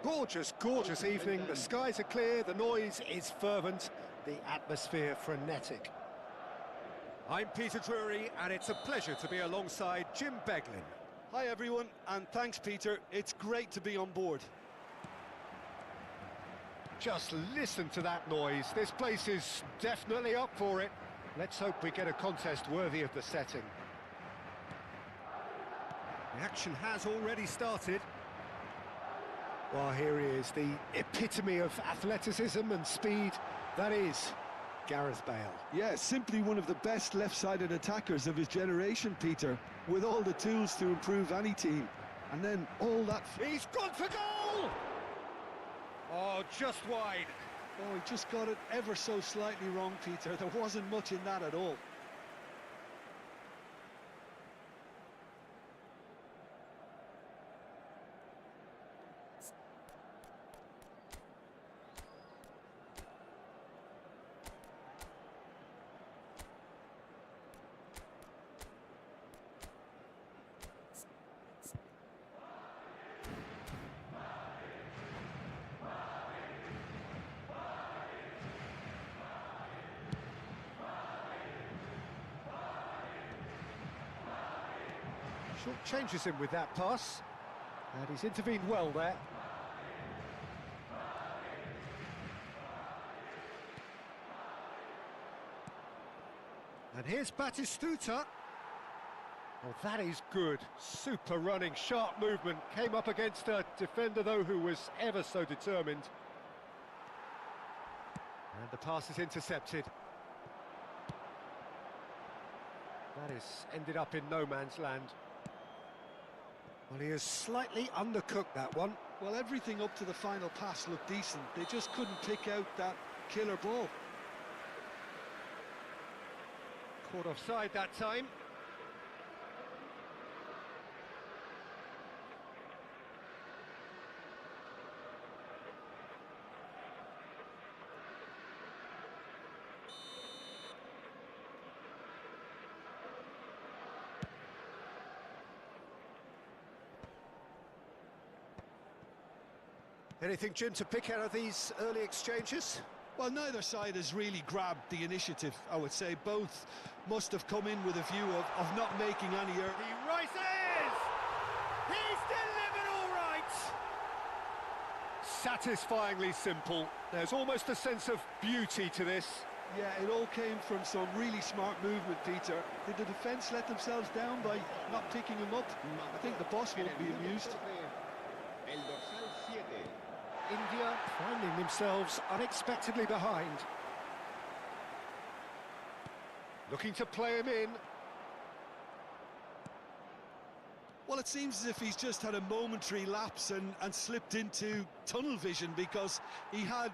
Speaker 1: Gorgeous, gorgeous evening. The skies are clear, the noise is fervent, the atmosphere frenetic. I'm Peter Drury and it's a pleasure to be alongside Jim Beglin.
Speaker 2: Hi everyone, and thanks Peter, it's great to be on board.
Speaker 1: Just listen to that noise. This place is definitely up for it. Let's hope we get a contest worthy of the setting. The action has already started. Well, here he is, the epitome of athleticism and speed. That is Gareth Bale.
Speaker 2: Yeah, simply one of the best left-sided attackers of his generation, Peter, with all the tools to improve any team. And then all that...
Speaker 1: He's gone for goal! Oh, just wide.
Speaker 2: Oh, he just got it ever so slightly wrong, Peter. There wasn't much in that at all.
Speaker 1: Short changes him with that pass, and he's intervened well there. And here's Batistuta. Oh, that is good. Super running, sharp movement. Came up against a defender, though, who was ever so determined. And the pass is intercepted. That is ended up in no man's land. Well, he has slightly undercooked that one.
Speaker 2: Well, everything up to the final pass looked decent. They just couldn't pick out that killer ball.
Speaker 1: Caught offside that time. Anything, Jim, to pick out of these early exchanges?
Speaker 2: Well, neither side has really grabbed the initiative, I would say. Both must have come in with a view of not making any error.
Speaker 1: He rises! He's delivered all right! Satisfyingly simple. There's almost a sense of beauty to this.
Speaker 2: Yeah, it all came from some really smart movement, Peter. Did the defence let themselves down by not picking him up? I think the boss won't be amused.
Speaker 1: India finding themselves unexpectedly behind. Looking to play him in.
Speaker 2: Well, it seems as if he's just had a momentary lapse and slipped into tunnel vision, because he had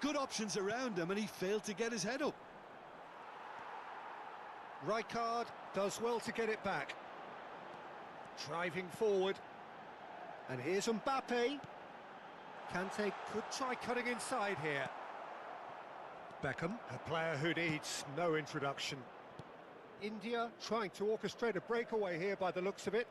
Speaker 2: good options around him and he failed to get his head up.
Speaker 1: Rijkaard does well to get it back. Driving forward. And here's Mbappe. Kante could try cutting inside here. Beckham, a player who needs no introduction. India trying to orchestrate a breakaway here by the looks of it.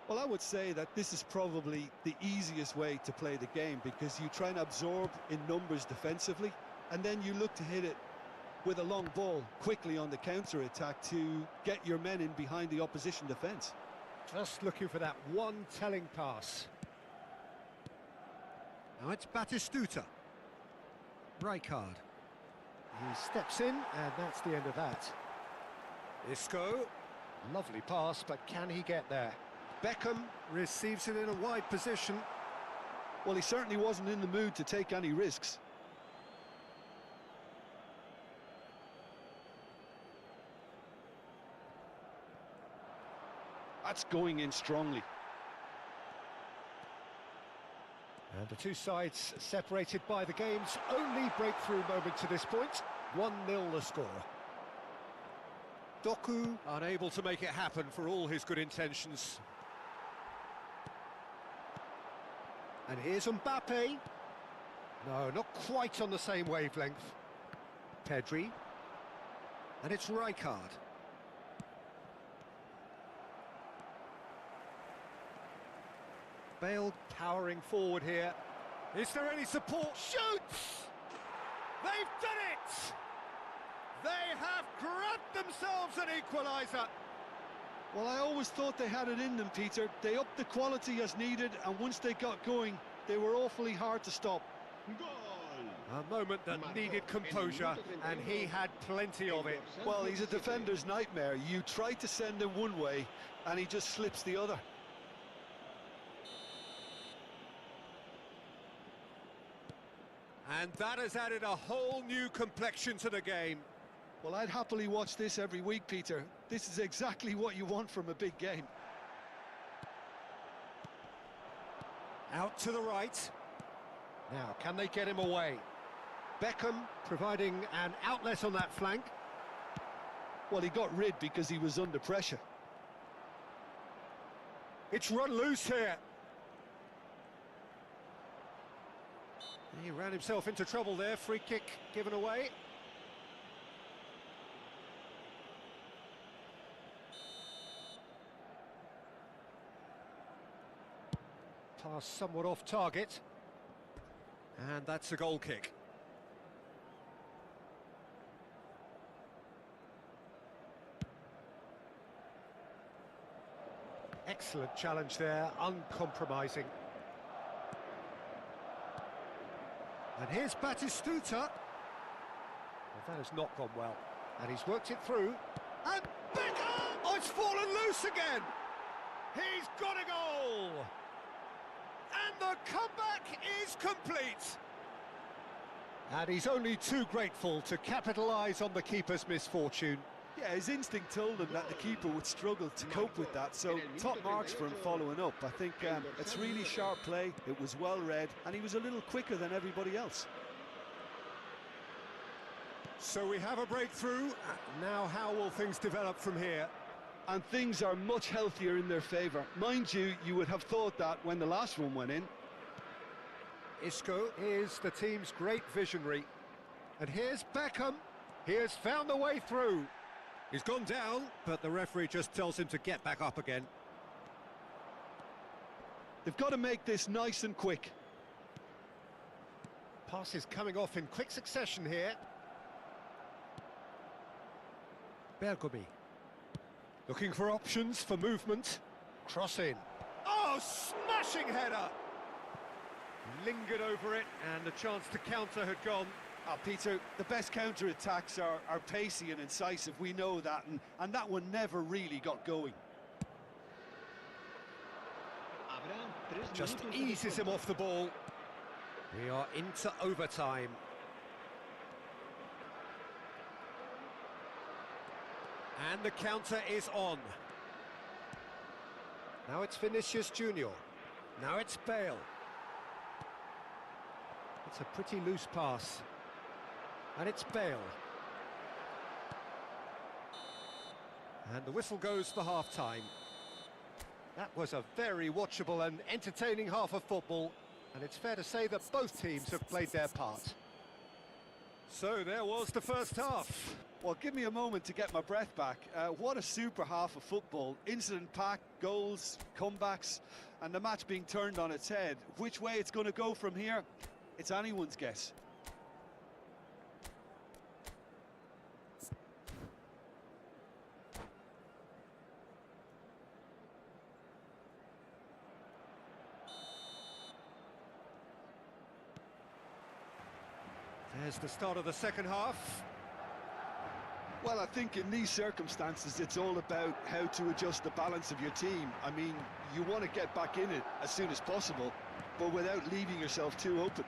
Speaker 2: Well, I would say that this is probably the easiest way to play the game, because you try and absorb in numbers defensively, and then you look to hit it with a long ball quickly on the counter-attack to get your men in behind the opposition defence.
Speaker 1: Just looking for that one telling pass. Now it's Batistuta. Rijkaard. He steps in, and that's the end of that. Isco. Lovely pass, but can he get there? Beckham receives it in a wide position.
Speaker 2: Well, he certainly wasn't in the mood to take any risks. That's going in strongly.
Speaker 1: And the two sides separated by the game's only breakthrough moment to this point. 1-0 the score. Doku unable to make it happen for all his good intentions. And here's Mbappe. No, not quite on the same wavelength. Pedri. And it's Rijkaard. Bale powering forward here. Is there any support? Shoots! They've done it! They have grabbed themselves an equaliser.
Speaker 2: Well, I always thought they had it in them, Peter. They upped the quality as needed, and once they got going, they were awfully hard to stop.
Speaker 1: A moment that needed composure, and he had plenty of it.
Speaker 2: Well, he's a defender's nightmare. You try to send him one way, and he just slips the other.
Speaker 1: And that has added a whole new complexion to the game.
Speaker 2: Well, I'd happily watch this every week, Peter. This is exactly what you want from a big game.
Speaker 1: Out to the right. Now, can they get him away? Beckham providing an outlet on that flank.
Speaker 2: Well, he got rid because he was under pressure.
Speaker 1: It's run loose here. He ran himself into trouble there. Free kick given away. Pass somewhat off target. And that's a goal kick. Excellent challenge there, uncompromising. And here's Batistuta. Well, that has not gone well. And he's worked it through. And Beckham! Oh, it's fallen loose again! He's got a goal! And the comeback is complete! And he's only too grateful to capitalise on the keeper's misfortune.
Speaker 2: Yeah, his instinct told him that the keeper would struggle to cope with that, so top marks for him following up. I think it's really sharp play, it was well read, and he was a little quicker than everybody else.
Speaker 1: So we have a breakthrough. Now how will things develop from here?
Speaker 2: And things are much healthier in their favour. Mind you, you would have thought that when the last one went in.
Speaker 1: Isco is the team's great visionary. And here's Beckham. He has found the way through. He's gone down, but the referee just tells him to get back up again.
Speaker 2: They've got to make this nice and quick.
Speaker 1: Passes coming off in quick succession here. Bergomi. Looking for options for movement. Cross in. Oh, smashing header! Lingered over it, and the chance to counter had gone.
Speaker 2: Peter, the best counter-attacks are pacey and incisive, we know that, and that one never really got going.
Speaker 1: Just eases him off the ball. We are into overtime. And the counter is on. Now it's Vinicius Junior. Now it's Bale. It's a pretty loose pass. And it's Bale. And the whistle goes for half-time. That was a very watchable and entertaining half of football, and it's fair to say that both teams have played their part. So there was the first half.
Speaker 2: Well, give me a moment to get my breath back. What a super half of football. Incident-packed, goals, comebacks, and the match being turned on its head. Which way it's going to go from here, it's anyone's guess.
Speaker 1: There's the start of the second half.
Speaker 2: Well, I think in these circumstances, it's all about how to adjust the balance of your team. I mean, you want to get back in it as soon as possible, but without leaving yourself too open.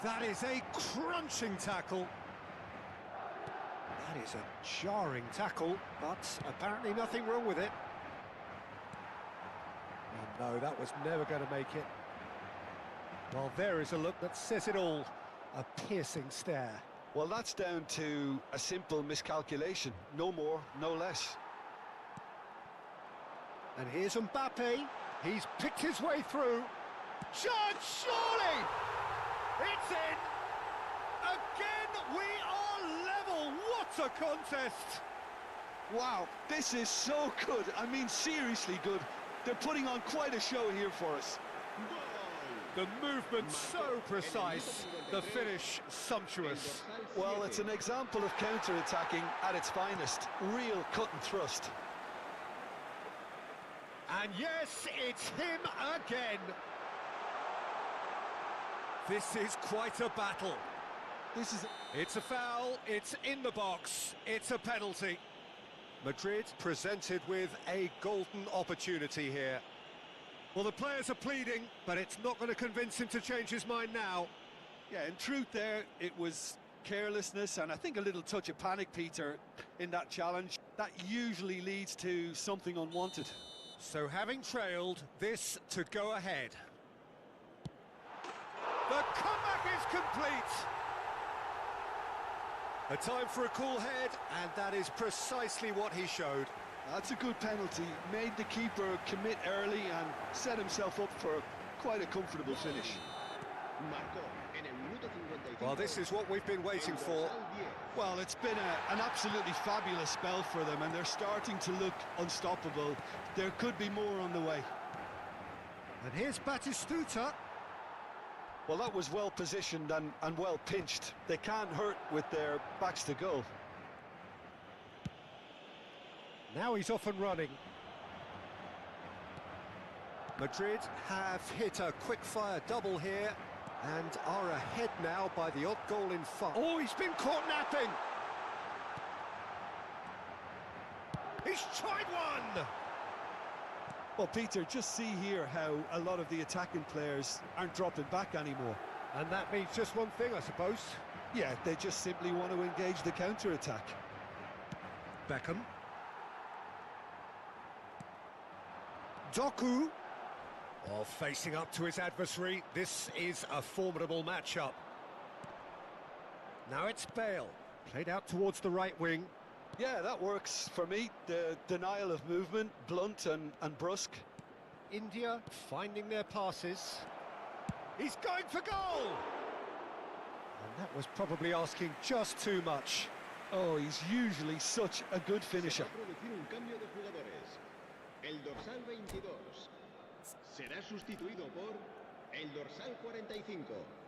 Speaker 1: That is a crunching tackle. That is a jarring tackle, but apparently nothing wrong with it. Oh no, that was never going to make it. Well, there is a look that says it all. A piercing stare.
Speaker 2: Well, that's down to a simple miscalculation. No more, no less.
Speaker 1: And here's Mbappe. He's picked his way through. Chance, surely! It's in! Again, we are level! What a contest!
Speaker 2: Wow, this is so good. I mean, seriously good. They're putting on quite a show here for us.
Speaker 1: The movement so precise, the finish sumptuous.
Speaker 2: Well, it's an example of counter-attacking at its finest. Real cut and thrust.
Speaker 1: And yes, it's him again. This is quite a battle. It's a foul, it's in the box, it's a penalty. Madrid presented with a golden opportunity here. Well, the players are pleading, but it's not going to convince him to change his mind now.
Speaker 2: Yeah, in truth there, it was carelessness and I think a little touch of panic, Peter, in that challenge. That usually leads to something unwanted.
Speaker 1: So having trailed, this to go ahead. The comeback is complete! A time for a cool head, and that is precisely what he showed.
Speaker 2: That's a good penalty. Made the keeper commit early and set himself up for quite a comfortable finish.
Speaker 1: Well, this is what we've been waiting for.
Speaker 2: Well, it's been an absolutely fabulous spell for them, and they're starting to look unstoppable. There could be more on the way.
Speaker 1: And here's Batistuta.
Speaker 2: Well, that was well positioned and well pinched. They can't hurt with their backs to goal.
Speaker 1: Now he's off and running. Madrid have hit a quick-fire double here and are ahead now by the odd goal in front. Oh, he's been caught napping! He's tried one!
Speaker 2: Well, Peter, just see here how a lot of the attacking players aren't dropping back anymore.
Speaker 1: And that means just one thing, I suppose.
Speaker 2: Yeah, they just simply want to engage the counter-attack.
Speaker 1: Beckham. Doku. Oh, facing up to his adversary. This is a formidable matchup. Now it's Bale. Played out towards the right wing.
Speaker 2: Yeah, that works for me. The denial of movement, blunt and brusque.
Speaker 1: India finding their passes. He's going for goal! And that was probably asking just too much.
Speaker 2: Oh, he's usually such a good finisher.
Speaker 3: El dorsal 22 será sustituido por el dorsal 45.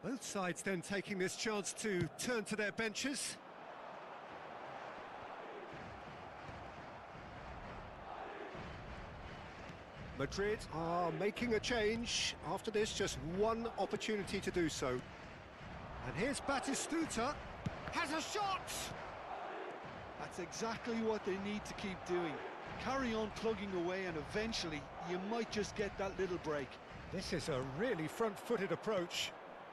Speaker 1: Both sides then taking this chance to turn to their benches. Madrid are making a change. After this, just one opportunity to do so. And here's Batistuta. Has a shot!
Speaker 2: That's exactly what they need to keep doing. Carry on plugging away and eventually you might just get that little break.
Speaker 1: This is a really front-footed approach.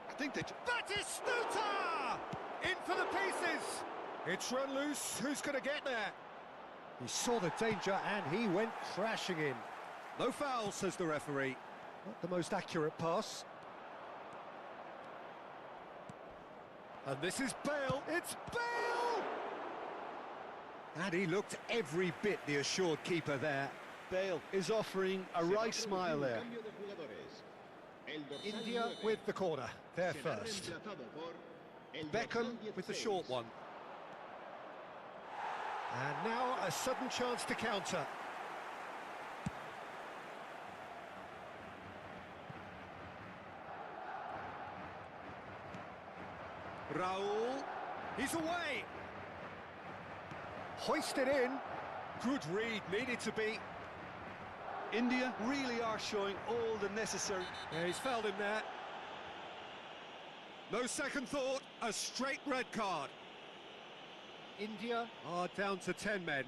Speaker 2: I think that...
Speaker 1: Batistuta! In for the pieces! It's run loose. Who's going to get there? He saw the danger and he went crashing in. No foul, says the referee. Not the most accurate pass. And this is Bale. It's Bale! And he looked every bit the assured keeper there.
Speaker 2: Bale is offering a right smile there.
Speaker 1: India with the corner. They're first. Beckham with the short one. And now a sudden chance to counter. Raul, he's away. Hoisted in. Good read, needed to be.
Speaker 2: India really are showing all the necessary...
Speaker 1: Yeah, he's fouled him there. No second thought, a straight red card. India are down to 10 men.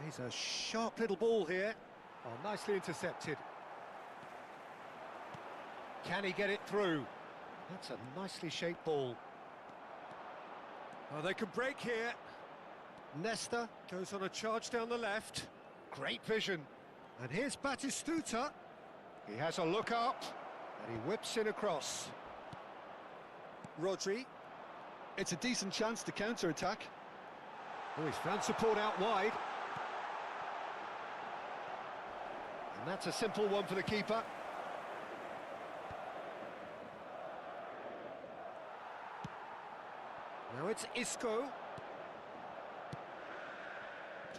Speaker 1: Plays a sharp little ball here. Oh, nicely intercepted. Can he get it through? That's a nicely shaped ball. Oh, they can break here. Nesta goes on a charge down the left. Great vision. And here's Batistuta. He has a look up, and he whips in across. Rodri.
Speaker 2: It's a decent chance to counter-attack.
Speaker 1: Oh, he's found support out wide. And that's a simple one for the keeper. Now it's Isco.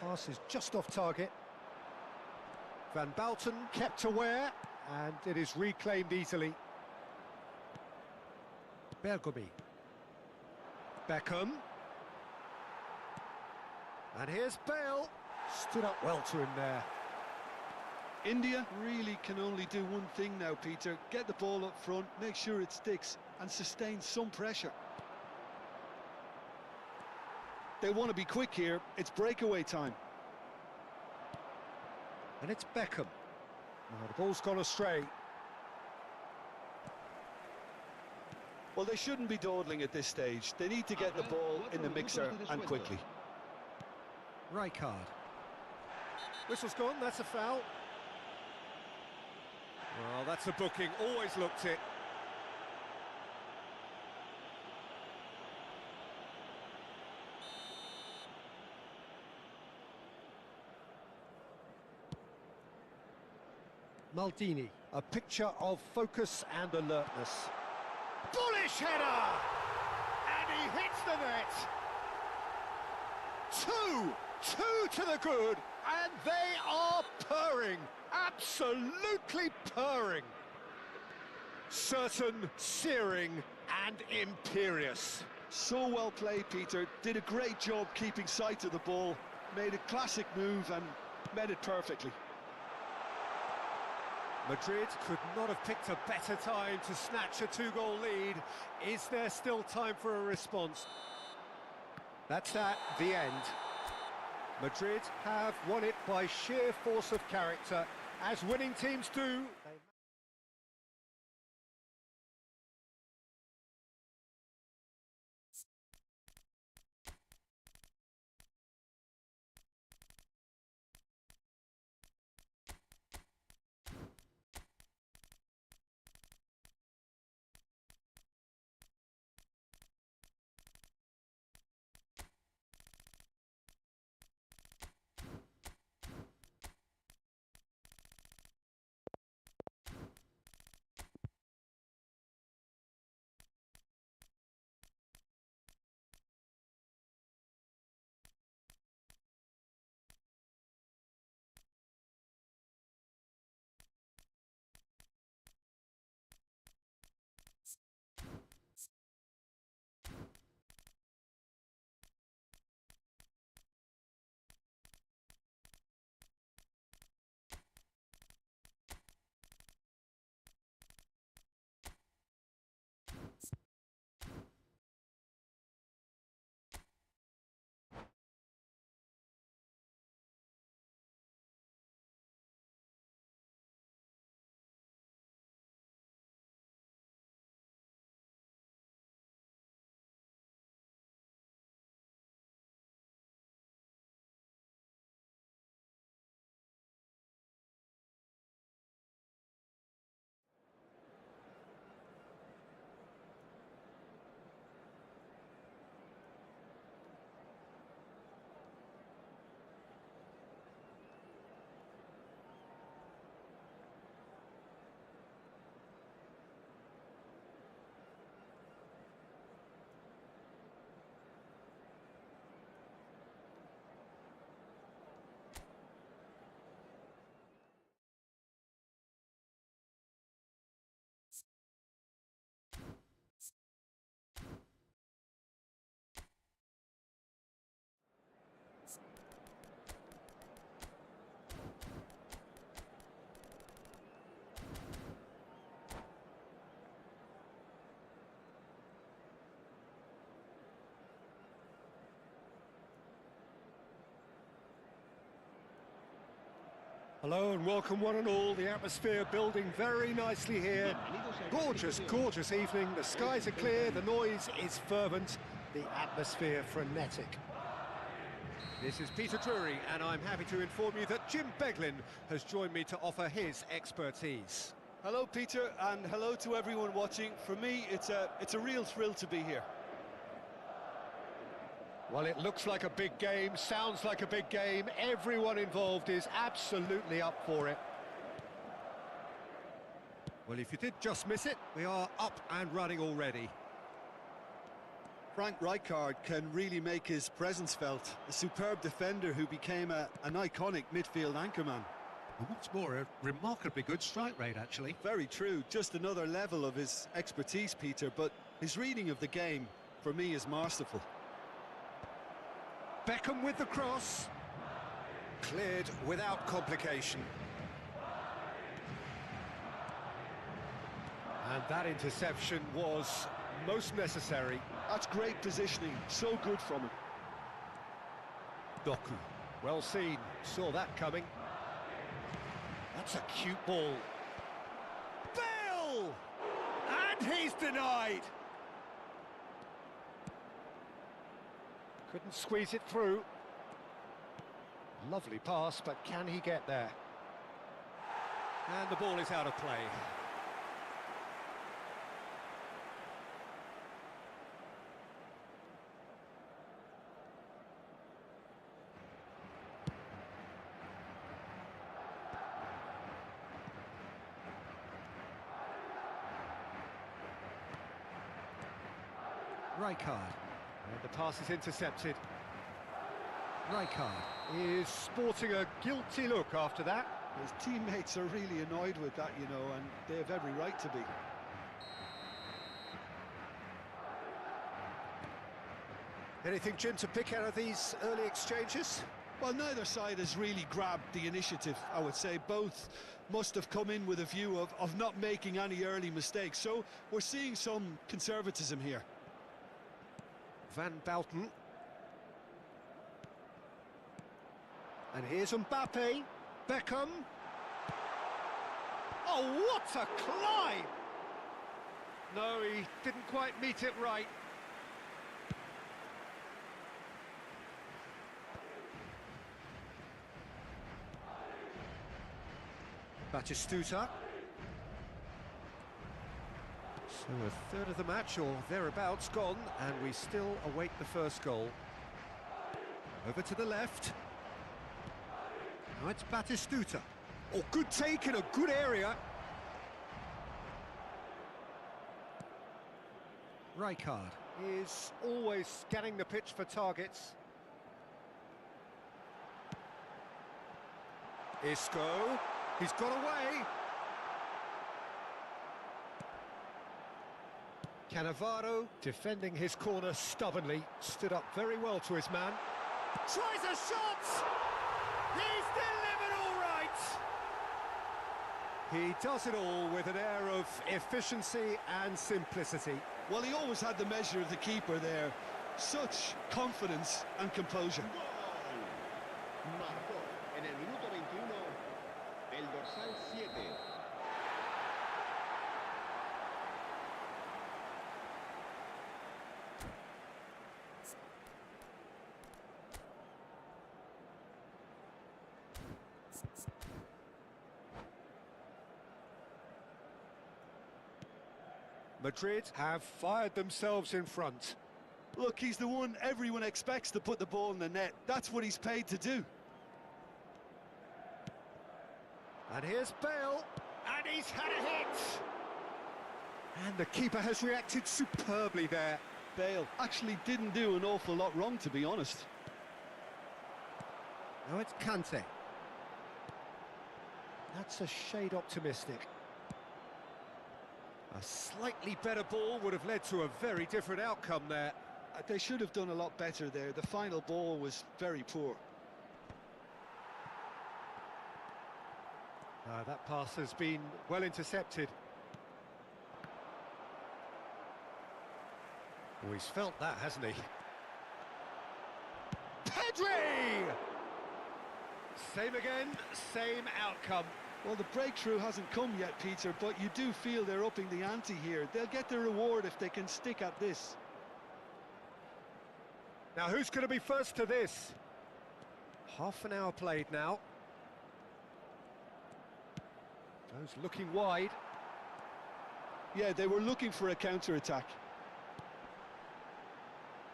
Speaker 1: Pass is just off target. Van Bouten kept aware, and it is reclaimed easily. Bergomi. Beckham. And here's Bale. Stood up well to him there.
Speaker 2: India really can only do one thing now, Peter. Get the ball up front, make sure it sticks, and sustain some pressure. They want to be quick here. It's breakaway time.
Speaker 1: And it's Beckham. Oh, the ball's gone astray.
Speaker 2: Well, they shouldn't be dawdling at this stage. They need to get the ball in the mixer and quickly.
Speaker 1: Rijkaard. Whistle's gone, that's a foul. Well, that's a booking, always looked it. Maldini, a picture of focus and alertness. Bullish header! And he hits the net! Two to the good, and they are purring, absolutely purring. Certain, searing, and imperious.
Speaker 2: So well played, Peter. Did a great job keeping sight of the ball, made a classic move and met it perfectly.
Speaker 1: Madrid could not have picked a better time to snatch a two-goal lead. Is there still time for a response? That's that, the end. Madrid have won it by sheer force of character, as winning teams do. Hello and welcome one and all. The atmosphere building very nicely here. Gorgeous, gorgeous evening. The skies are clear, the noise is fervent, the atmosphere frenetic. This is Peter Drury, and I'm happy to inform you that Jim Beglin has joined me to offer his expertise.
Speaker 2: Hello, Peter, and hello to everyone watching. For me, it's a real thrill to be here.
Speaker 1: Well, it looks like a big game, sounds like a big game. Everyone involved is absolutely up for it. Well, if you did just miss it, we are up and running already.
Speaker 2: Frank Rijkaard can really make his presence felt. A superb defender who became an iconic midfield anchorman.
Speaker 1: And what's more, a remarkably good strike rate, actually.
Speaker 2: Very true, just another level of his expertise, Peter, but his reading of the game, for me, is masterful.
Speaker 1: Beckham with the cross. Cleared without complication. And that interception was most necessary.
Speaker 2: That's great positioning, so good from him.
Speaker 1: Doku, well seen, saw that coming. That's a cute ball. Bale! And he's denied! Couldn't squeeze it through. Lovely pass, but can he get there? And the ball is out of play. Rijkaard, and the pass is intercepted. Rijkaard is sporting a guilty look after that.
Speaker 2: His teammates are really annoyed with that, you know, and they have every right to be.
Speaker 1: Anything, Jim, to pick out of these early exchanges?
Speaker 2: Well, neither side has really grabbed the initiative, I would say. Both must have come in with a view of not making any early mistakes. So we're seeing some conservatism here.
Speaker 1: Van Bouten. And here's Mbappe. Beckham. Oh, what a climb! No, he didn't quite meet it right. Batistuta. So a third of the match, or thereabouts, gone, and we still await the first goal. Over to the left. Now it's Batistuta. Oh, good take in a good area. Rijkaard is always scanning the pitch for targets. Isco. He's got away. Cannavaro, defending his corner stubbornly, stood up very well to his man. Tries a shot! He's delivered all right! He does it all with an air of efficiency and simplicity.
Speaker 2: Well, he always had the measure of the keeper there. Such confidence and composure.
Speaker 3: Marcó en el minuto 21 el dorsal 7.
Speaker 1: Madrid have fired themselves in front.
Speaker 2: Look, he's the one everyone expects to put the ball in the net. That's what he's paid to do.
Speaker 1: And here's Bale, and he's had a hit! And the keeper has reacted superbly there.
Speaker 2: Bale actually didn't do an awful lot wrong, to be honest.
Speaker 1: Now it's Kante. That's a shade optimistic. A slightly better ball would have led to a very different outcome there.
Speaker 2: They should have done a lot better there. The final ball was very poor.
Speaker 1: That pass has been well intercepted. Oh, he's felt that, hasn't he? Pedri! Same again, same outcome.
Speaker 2: Well, the breakthrough hasn't come yet, Peter, but you do feel they're upping the ante here. They'll get the reward if they can stick at this.
Speaker 1: Now, who's going to be first to this? Half an hour played now. Goes looking wide.
Speaker 2: Yeah, they were looking for a counter-attack.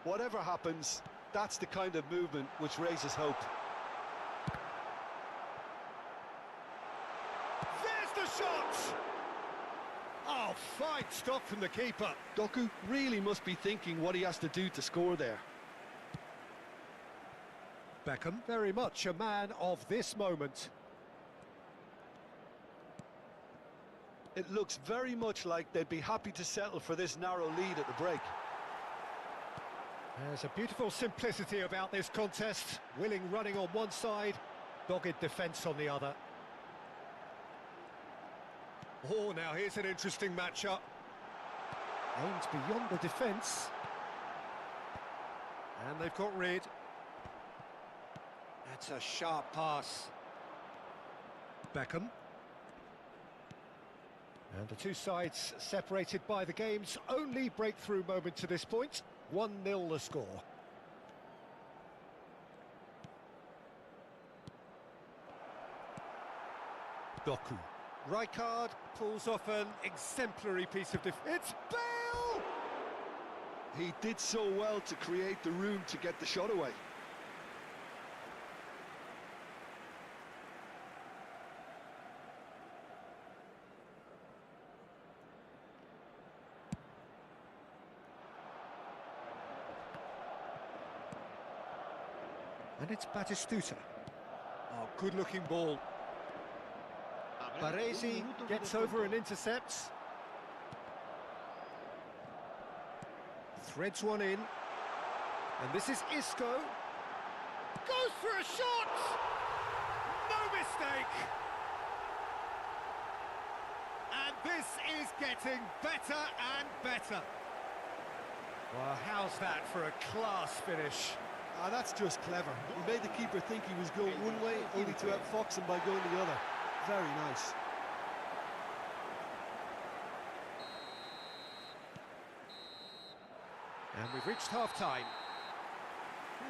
Speaker 2: Whatever happens, that's the kind of movement which raises hope.
Speaker 1: There's the shot! Oh, fine stop from the keeper.
Speaker 2: Doku really must be thinking what he has to do to score there.
Speaker 1: Beckham, very much a man of this moment.
Speaker 2: It looks very much like they'd be happy to settle for this narrow lead at the break.
Speaker 1: There's a beautiful simplicity about this contest. Willing running on one side, dogged defence on the other. Oh, now here's an interesting matchup. Aims beyond the defence. And they've got rid. That's a sharp pass. Beckham. And the two sides separated by the game's only breakthrough moment to this point. 1-0 the score. Doku. Rijkaard pulls off an exemplary piece of defence. It's Bale!
Speaker 2: He did so well to create the room to get the shot away.
Speaker 1: And it's Batistuta. Oh, good-looking ball. Baresi gets over and intercepts. Threads one in. And this is Isco. Goes for a shot! No mistake! And this is getting better and better. Well, how's that for a class finish?
Speaker 2: Ah, that's just clever. He made the keeper think he was going one way, only to outfox him by going the other. Very nice.
Speaker 1: And we've reached half-time.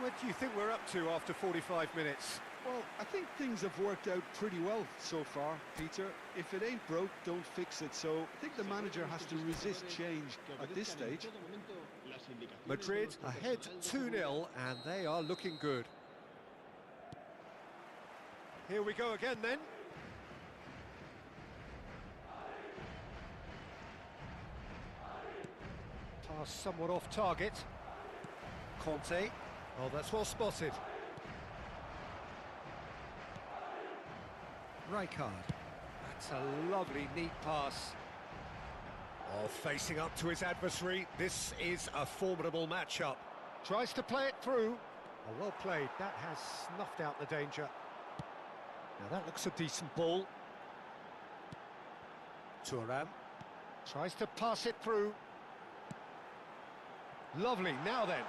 Speaker 1: What do you think we're up to after 45 minutes?
Speaker 2: Well, I think things have worked out pretty well so far, Peter. If it ain't broke, don't fix it. So I think the manager has to resist change at this stage.
Speaker 1: Madrid ahead 2-0, and they are looking good. Here we go again then. Pass somewhat off target. Conte. Oh, that's well spotted. Rijkaard. That's a lovely, neat pass. Oh, facing up to his adversary. This is a formidable matchup. Tries to play it through. Oh, well played. That has snuffed out the danger. Now that looks a decent ball. Thuram tries to pass it through. Lovely, now then.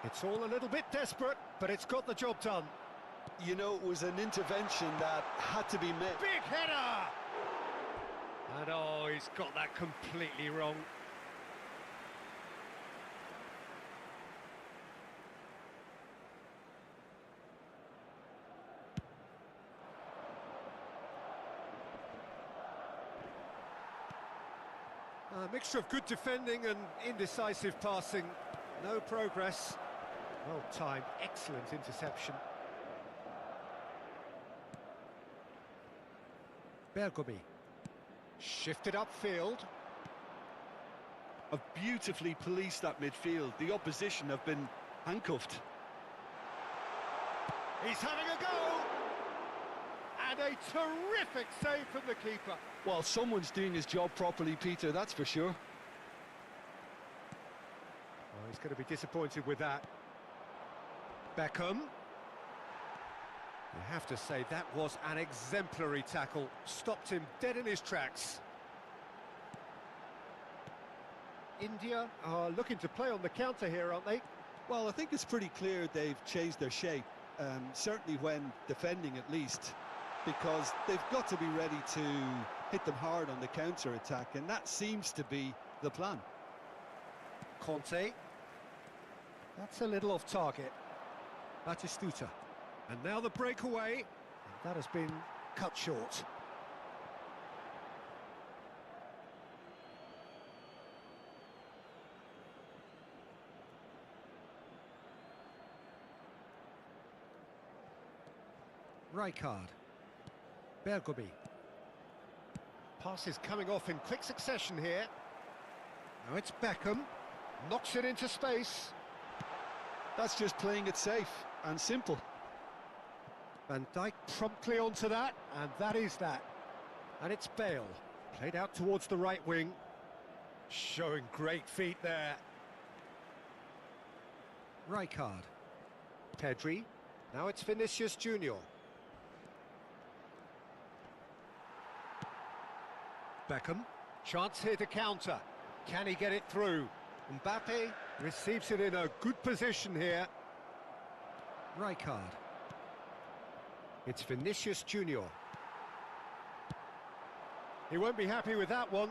Speaker 1: It's all a little bit desperate, but it's got the job done.
Speaker 2: You know, it was an intervention that had to be met.
Speaker 1: Big header! And oh, he's got that completely wrong. A mixture of good defending and indecisive passing. No progress. Well timed, excellent interception. Bergomi. Shifted upfield.
Speaker 2: Have beautifully policed that midfield. The opposition have been handcuffed.
Speaker 1: He's having a go! And a terrific save from the keeper.
Speaker 2: Well, someone's doing his job properly, Peter, that's for sure.
Speaker 1: Well, he's going to be disappointed with that. Beckham. You have to say that was an exemplary tackle. Stopped him dead in his tracks. India are looking to play on the counter here, aren't they?
Speaker 2: Well, I think it's pretty clear they've changed their shape. certainly when defending at least, because they've got to be ready to hit them hard on the counter-attack, and that seems to be the plan.
Speaker 1: Conte. That's a little off target. Batistuta. And now the breakaway. And that has been cut short. Rijkaard. Bergobi. Pass is coming off in quick succession here. Now it's Beckham. Knocks it into space.
Speaker 2: That's just playing it safe and simple.
Speaker 1: Van Dijk promptly onto that, and that is that. And it's Bale. Played out towards the right wing. Showing great feet there. Rijkaard. Pedri. Now it's Vinicius Junior. Beckham. Chance here to counter. Can he get it through? Mbappe receives it in a good position here. Rijkaard. It's Vinicius Junior. He won't be happy with that one.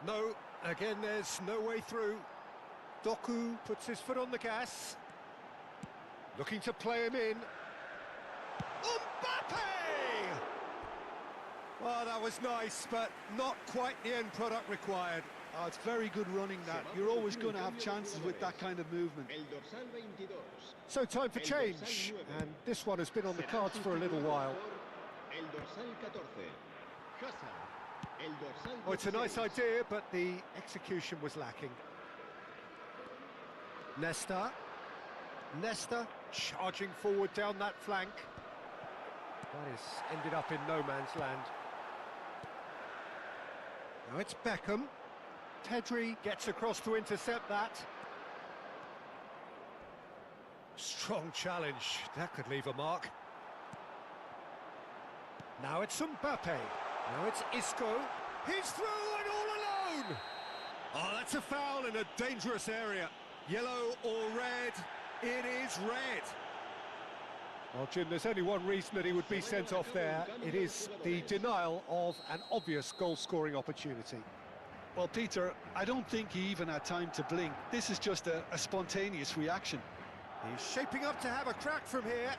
Speaker 1: No, again there's no way through. Doku puts his foot on the gas. Looking to play him in. Mbappe! Well, that was nice, but not quite the end product required.
Speaker 2: Oh, it's very good running that. You're always going to have chances with that kind of movement.
Speaker 1: So time for change, and this one has been on the cards for a little while. Oh, it's a nice idea, but the execution was lacking. Nesta charging forward down that flank. That has ended up in no man's land. Now it's Beckham. Pedri gets across to intercept that. Strong challenge. That could leave a mark. Now it's Mbappe. Now it's Isco. He's through and all alone! Oh, that's a foul in a dangerous area. Yellow or red? It is red. Well, Jim, there's only one reason that he would be sent off there. It is the denial of an obvious goal-scoring opportunity.
Speaker 2: Well, Peter, I don't think he even had time to blink. This is just a spontaneous reaction.
Speaker 1: He's shaping up to have a crack from here.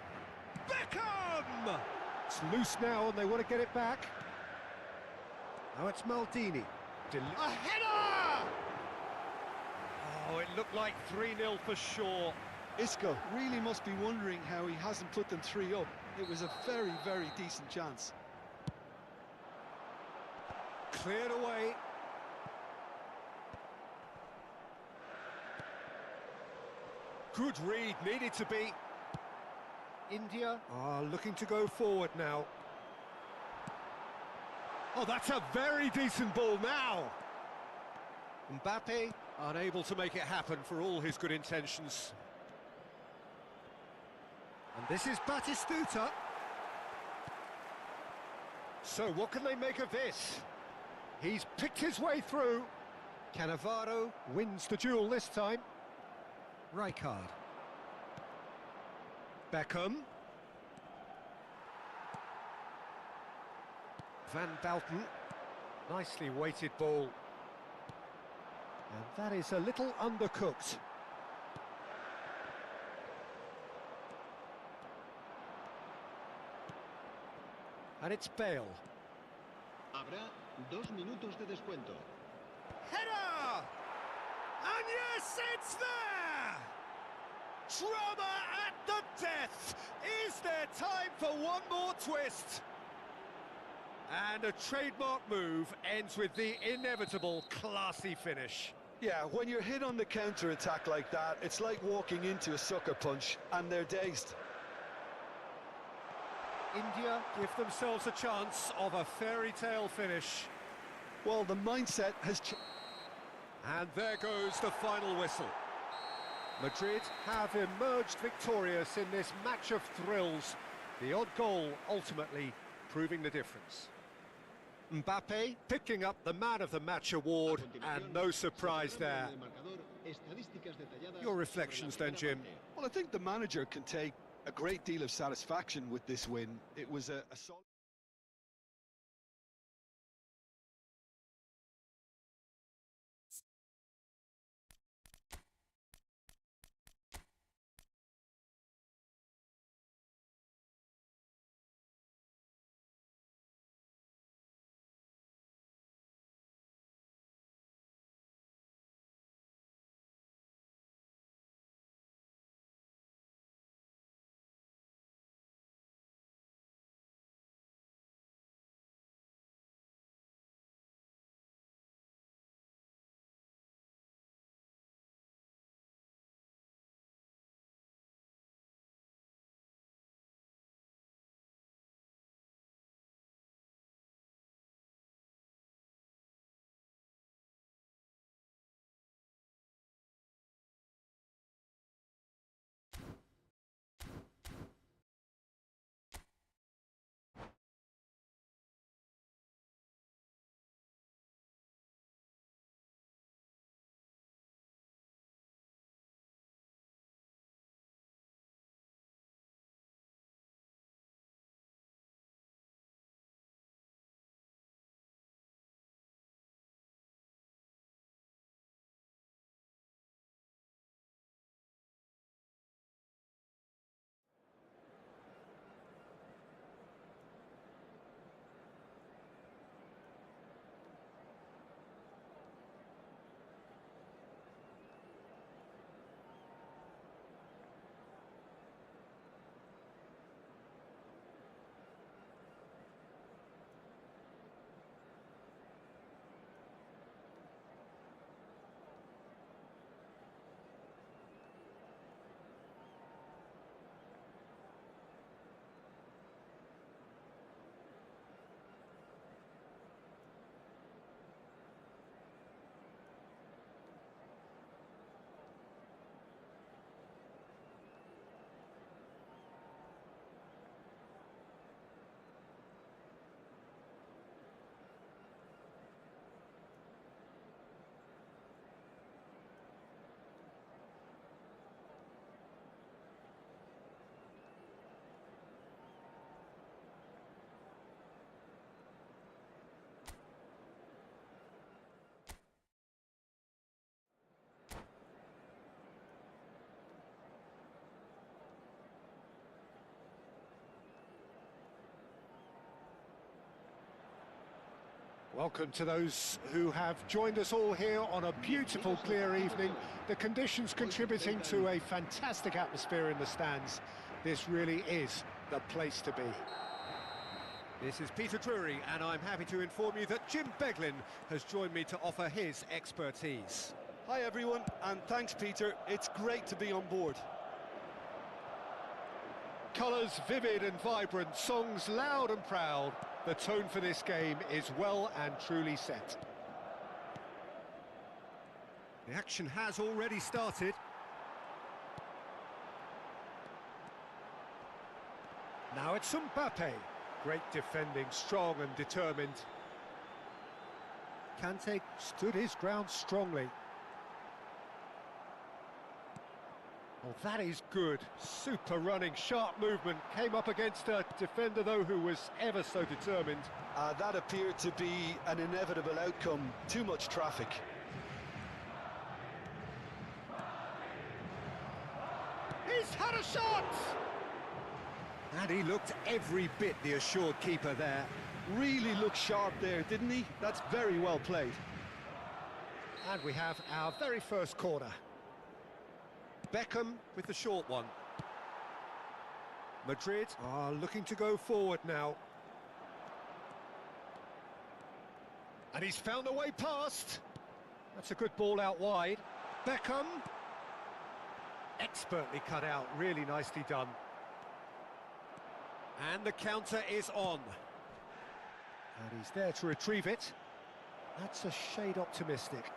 Speaker 1: Beckham! It's loose now and they want to get it back. Now it's Maldini. A header! Oh, it looked like 3-0 for sure.
Speaker 2: Isco really must be wondering how he hasn't put them 3 up. It was a very, very decent chance.
Speaker 1: Cleared away. Good read, needed to be. India are looking to go forward now. Oh, that's a very decent ball now. Mbappe unable to make it happen for all his good intentions. And this is Batistuta. So what can they make of this? He's picked his way through. Cannavaro wins the duel this time. Rijkaard. Beckham. Van Dalten. Nicely weighted ball. And that is a little undercooked. And it's Bale.
Speaker 3: Habrá 2 minutos de descuento.
Speaker 1: Header! And yes, it's there! Drama at the death! Is there time for one more twist? And a trademark move ends with the inevitable classy finish.
Speaker 2: Yeah, when you're hit on the counter-attack like that, it's like walking into a sucker punch, and they're dazed.
Speaker 1: India give themselves a chance of a fairy tale finish.
Speaker 2: Well, the mindset has changed.
Speaker 1: And there goes the final whistle. Madrid have emerged victorious in this match of thrills. The odd goal ultimately proving the difference. Mbappe picking up the Man of the Match award, and no surprise there. Your reflections then, Jim.
Speaker 2: Well, I think the manager can take a great deal of satisfaction with this win. It was a solid...
Speaker 1: Welcome to those who have joined us all here on a beautiful, clear evening. The conditions contributing to a fantastic atmosphere in the stands. This really is the place to be. This is Peter Drury, and I'm happy to inform you that Jim Beglin has joined me to offer his expertise.
Speaker 2: Hi everyone, and thanks Peter, it's great to be on board.
Speaker 1: Colours vivid and vibrant, songs loud and proud. The tone for this game is well and truly set. The action has already started. Now it's Mbappe. Great defending, strong and determined. Kante stood his ground strongly. Oh, that is good. Super running, sharp movement. Came up against a defender, though, who was ever so determined.
Speaker 2: That appeared to be an inevitable outcome. Too much traffic.
Speaker 1: He's had a shot! And he looked every bit the assured keeper there.
Speaker 2: Really looked sharp there, didn't he? That's very well played.
Speaker 1: And we have our very first corner. Beckham with the short one. Madrid are looking to go forward now. And he's found a way past. That's a good ball out wide. Beckham. Expertly cut out, really nicely done. And the counter is on. And he's there to retrieve it. That's a shade optimistic.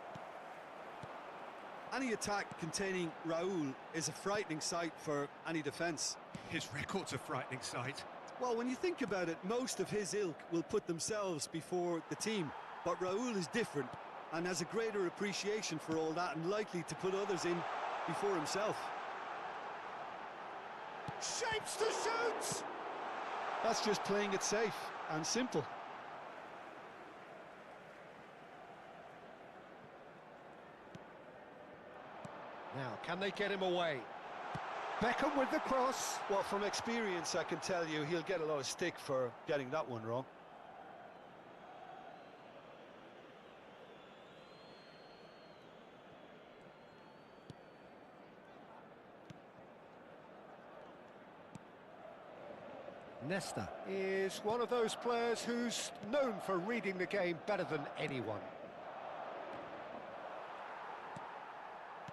Speaker 2: Any attack containing Raúl is a frightening sight for any defence.
Speaker 1: His record's a frightening sight.
Speaker 2: Well, when you think about it, most of his ilk will put themselves before the team. But Raúl is different. and has a greater appreciation for all that and likely to put others in before himself.
Speaker 1: Shapes to shoot!
Speaker 2: That's just playing it safe and simple.
Speaker 1: Now, can they get him away? Beckham with the cross.
Speaker 2: Well, from experience, I can tell you he'll get a lot of stick for getting that one wrong.
Speaker 1: Nesta is one of those players who's known for reading the game better than anyone.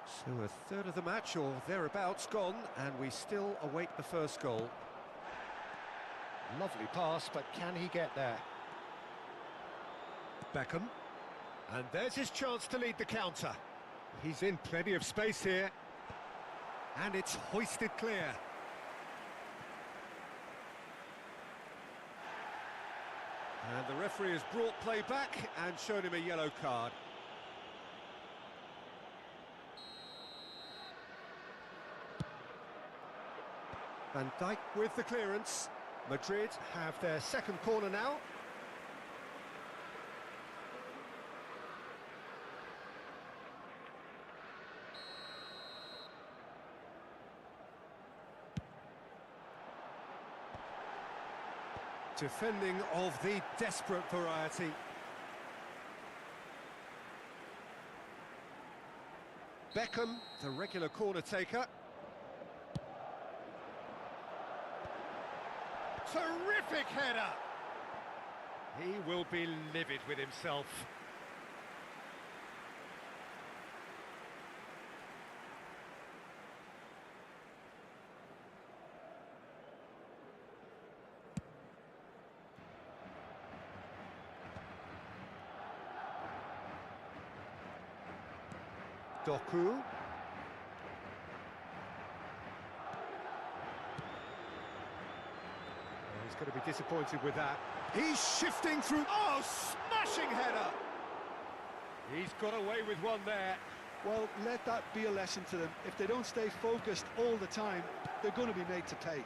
Speaker 1: So a third of the match or thereabouts gone, and we still await the first goal. Lovely pass, but can he get there? Beckham. And there's his chance to lead the counter. He's in plenty of space here. And it's hoisted clear. And the referee has brought play back and shown him a yellow card. Van Dijk with the clearance. Madrid have their second corner now. Defending of the desperate variety. Beckham, the regular corner taker. Terrific header! He will be livid with himself. Doku. He's going to be disappointed with that. He's shifting through. Oh, smashing header! He's got away with one there.
Speaker 2: Well, let that be a lesson to them. If they don't stay focused all the time, they're going to be made to pay.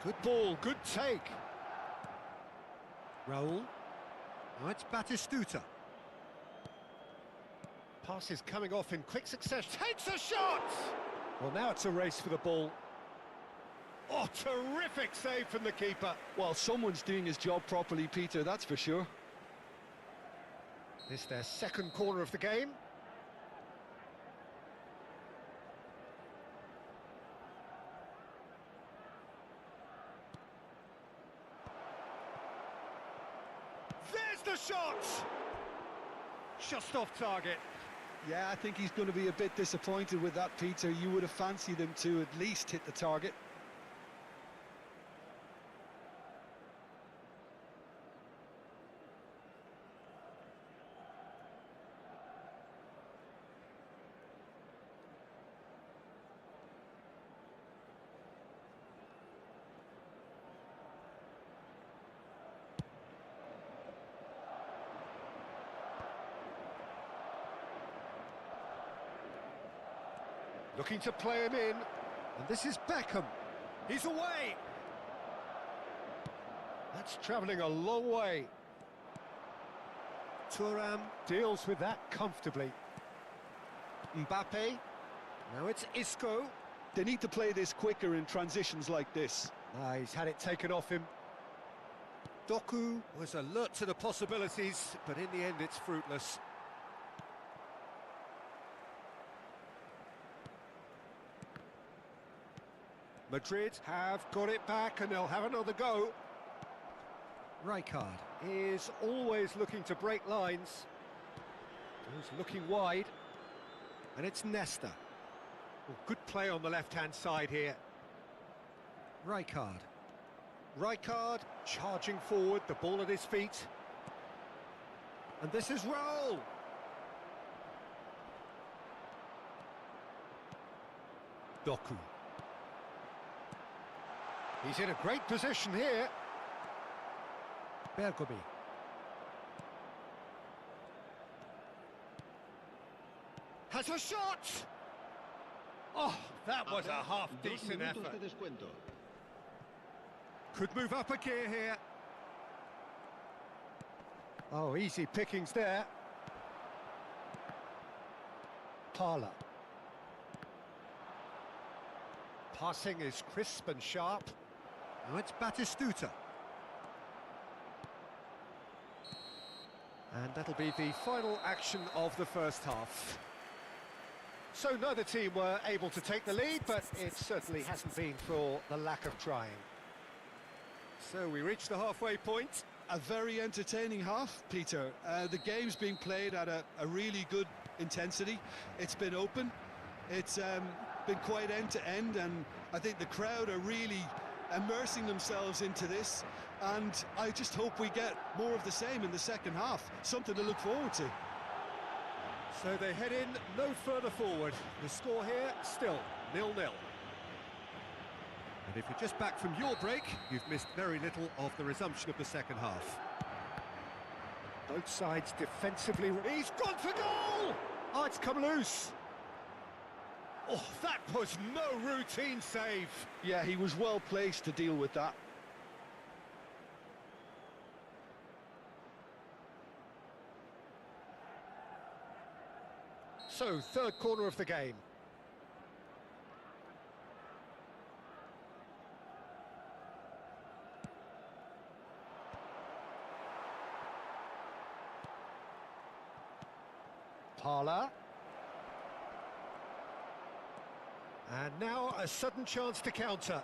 Speaker 1: Good ball, good take. Raul. Now it's Batistuta. Pass is coming off in quick succession. Takes a shot! Well, now it's a race for the ball. Oh, terrific save from the keeper.
Speaker 2: Well, someone's doing his job properly, Peter, that's for sure.
Speaker 1: This their second corner of the game. There's the shot! Just off target.
Speaker 2: Yeah, I think he's going to be a bit disappointed with that, Peter. You would have fancied him to at least hit the target.
Speaker 1: Looking to play him in, and this is Beckham. He's away. That's travelling a long way. Thuram deals with that comfortably. Mbappe. Now it's Isco.
Speaker 2: They need to play this quicker in transitions like this.
Speaker 1: He's had it taken off him. Doku was alert to the possibilities, but in the end it's fruitless. Madrid have got it back and they'll have another go. Rijkaard is always looking to break lines. He's looking wide. And it's Nesta. Well, good play on the left-hand side here. Rijkaard. Rijkaard charging forward, the ball at his feet. And this is Raul. Doku. He's in a great position here. Bergomi. Has a shot! Oh, that was a half-decent effort. Could move up a gear here. Oh, easy pickings there. Parla. Passing is crisp and sharp. Now it's Batistuta. And that'll be the final action of the first half. So neither team were able to take the lead, but it certainly hasn't been for the lack of trying. So we reached the halfway point.
Speaker 2: A very entertaining half, Peter. The game's being played at a really good intensity. It's been open. It's been quite end-to-end, and I think the crowd are really immersing themselves into this, and I just hope we get more of the same in the second half. Something to look forward to.
Speaker 1: So they head in no further forward. The score here still 0-0. And if you're just back from your break, you've missed very little of the resumption of the second half. Both sides defensively. He's gone for goal! Oh, it's come loose. Oh, that was no routine save.
Speaker 2: Yeah, he was well placed to deal with that.
Speaker 1: So, third corner of the game. Parla. And now a sudden chance to counter.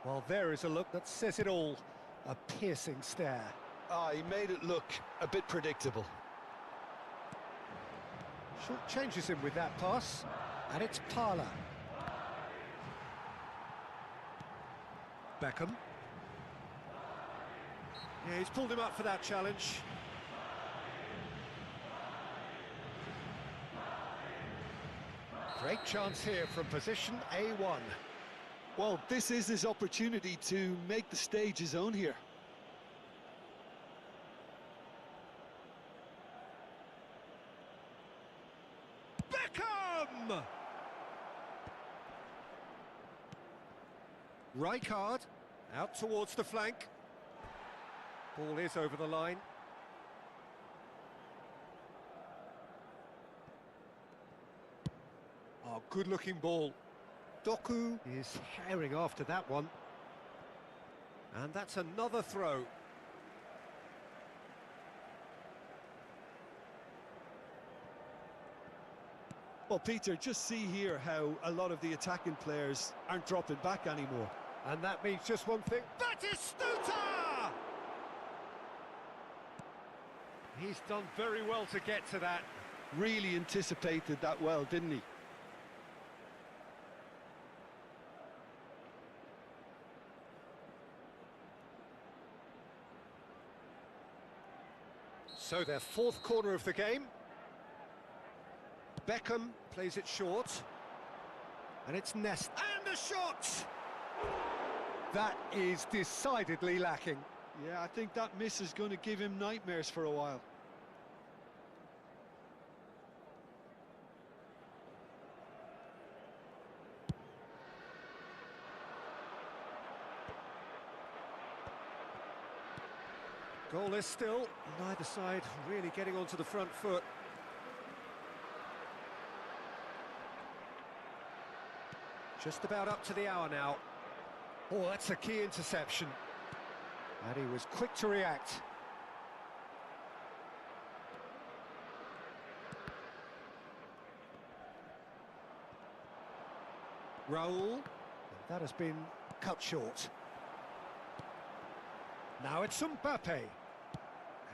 Speaker 1: Well, there is a look that says it all. A piercing stare.
Speaker 2: Ah, he made it look a bit predictable.
Speaker 1: Short changes him with that pass. And it's Parla. Beckham. Yeah, he's pulled him up for that challenge. Great chance here from position A1.
Speaker 2: Well, this is his opportunity to make the stage his own here.
Speaker 1: Beckham! Rijkaard out towards the flank. Ball is over the line. Oh, good-looking ball. Doku is herring after that one. And that's another throw.
Speaker 2: Well, Peter, just see here how a lot of the attacking players aren't dropping back anymore.
Speaker 1: And that means just one thing. Batistuta! He's done very well to get to that.
Speaker 2: Really anticipated that well, didn't he?
Speaker 1: So their fourth corner of the game. Beckham plays it short. And it's Nest. And a shot! That is decidedly lacking.
Speaker 2: Yeah, I think that miss is going to give him nightmares for a while.
Speaker 1: Goalless still, neither side really getting onto the front foot. Just about up to the hour now. Oh, that's a key interception. And he was quick to react. Raul. That has been cut short. Now it's Mbappe.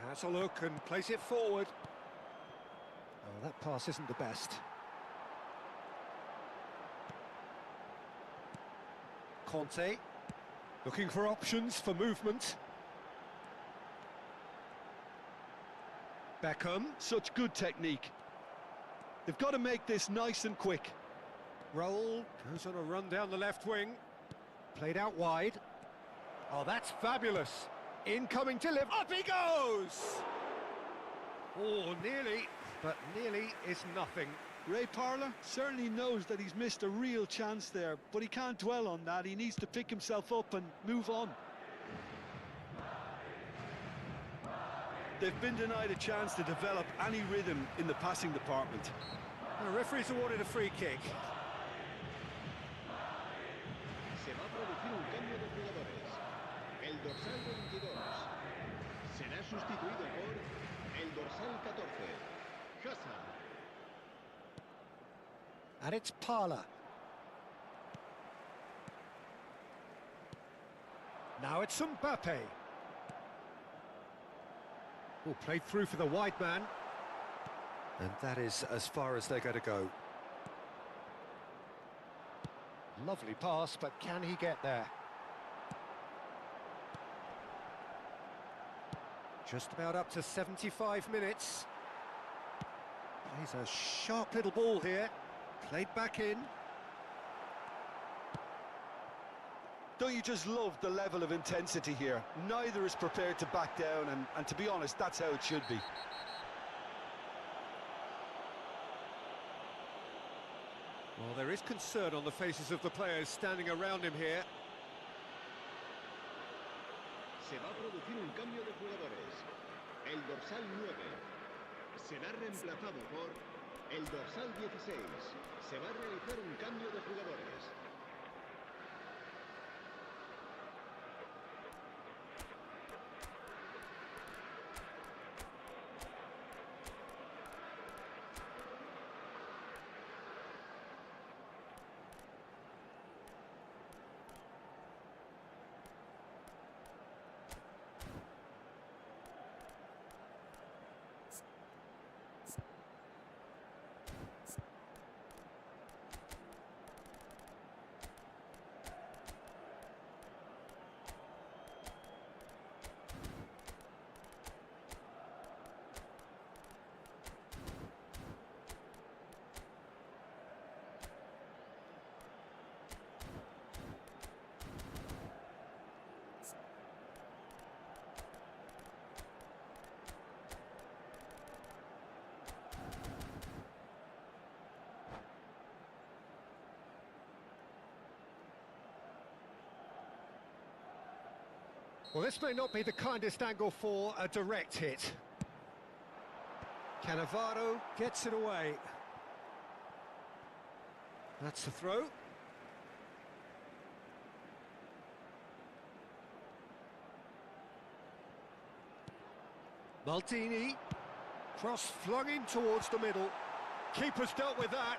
Speaker 1: Has a look and plays it forward. Oh, that pass isn't the best. Conte, looking for options for movement. Beckham.
Speaker 2: Such good technique. They've got to make this nice and quick.
Speaker 1: Raul goes on a run down the left wing. Played out wide. Oh, that's fabulous. Incoming delivery. Up he goes! Oh, nearly, but nearly is nothing.
Speaker 2: Ray Parlour certainly knows that he's missed a real chance there, but he can't dwell on that. He needs to pick himself up and move on. They've been denied a chance to develop any rhythm in the passing department.
Speaker 1: The referee's awarded a free kick.
Speaker 3: Se va a producir un cambio de jugadores. El dorsal 22 será sustituido por el dorsal 14, Hazard.
Speaker 1: And it's Parlour. Now it's Mbappe. Oh, played through for the wide man. And that is as far as they're going to go. Lovely pass, but can he get there? Just about up to 75 minutes. Plays a sharp little ball here. Played back in.
Speaker 2: Don't you just love the level of intensity here? Neither is prepared to back down, and to be honest, that's how it should be.
Speaker 1: Well, there is concern on the faces of the players standing around him here.
Speaker 3: Se va a producir un cambio de jugadores. El dorsal 9 será reemplazado por el dorsal 16. Se va a realizar un cambio de jugadores.
Speaker 1: Well, this may not be the kindest angle for a direct hit. Cannavaro gets it away. That's the throw. Maldini. Cross flung in towards the middle. Keeper's dealt with that.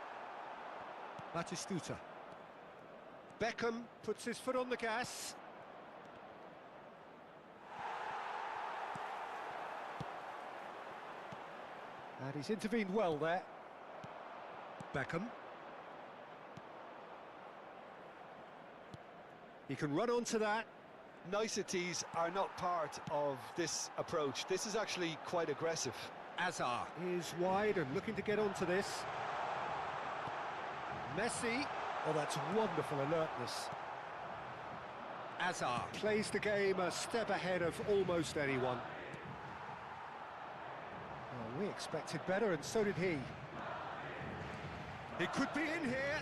Speaker 1: Batistuta. Beckham puts his foot on the gas. And he's intervened well there. Beckham. He can run onto that.
Speaker 2: Niceties are not part of this approach. This is actually quite aggressive.
Speaker 1: Azar is wide and looking to get onto this. Messi. Oh, that's wonderful alertness. Azar plays the game a step ahead of almost anyone. We expected better, and so did he. He could be in here.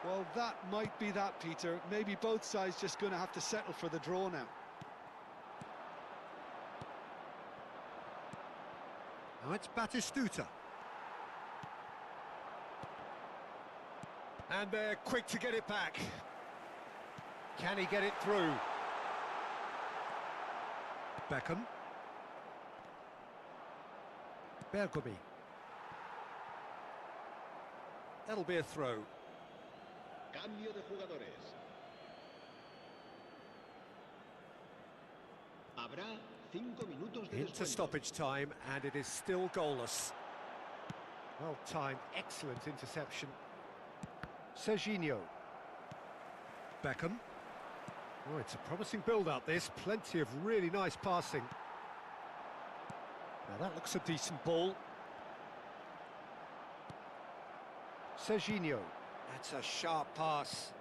Speaker 2: Well, that might be that, Peter. Maybe both sides just going to have to settle for the draw now.
Speaker 1: Now it's Batistuta. And they're quick to get it back. Can he get it through? Beckham. Bergomi. That'll be a throw.
Speaker 3: Cambio de jugadores. Habrá 5 minutos de
Speaker 1: Into
Speaker 3: descuento.
Speaker 1: stoppage time, and it is still goalless. Well timed, excellent interception. Serginho. Beckham. Oh, it's a promising build-up, this. Plenty of really nice passing. Now that looks a decent ball. Serginho. That's a sharp pass.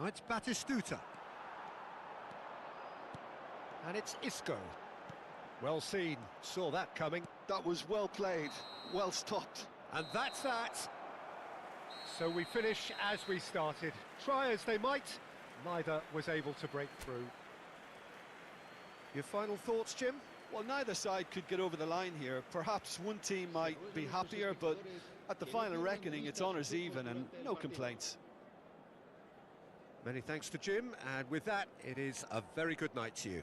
Speaker 1: Now it's Batistuta. And it's Isco. Well seen, saw that coming.
Speaker 2: That was well played, well stopped.
Speaker 1: And that's that. So we finish as we started. Try as they might, neither was able to break through. Your final thoughts, Jim?
Speaker 2: Well, neither side could get over the line here. Perhaps one team might be happier, but at the final reckoning, it's honours even and no complaints.
Speaker 1: Many thanks to Jim, and with that, it is a very good night to you.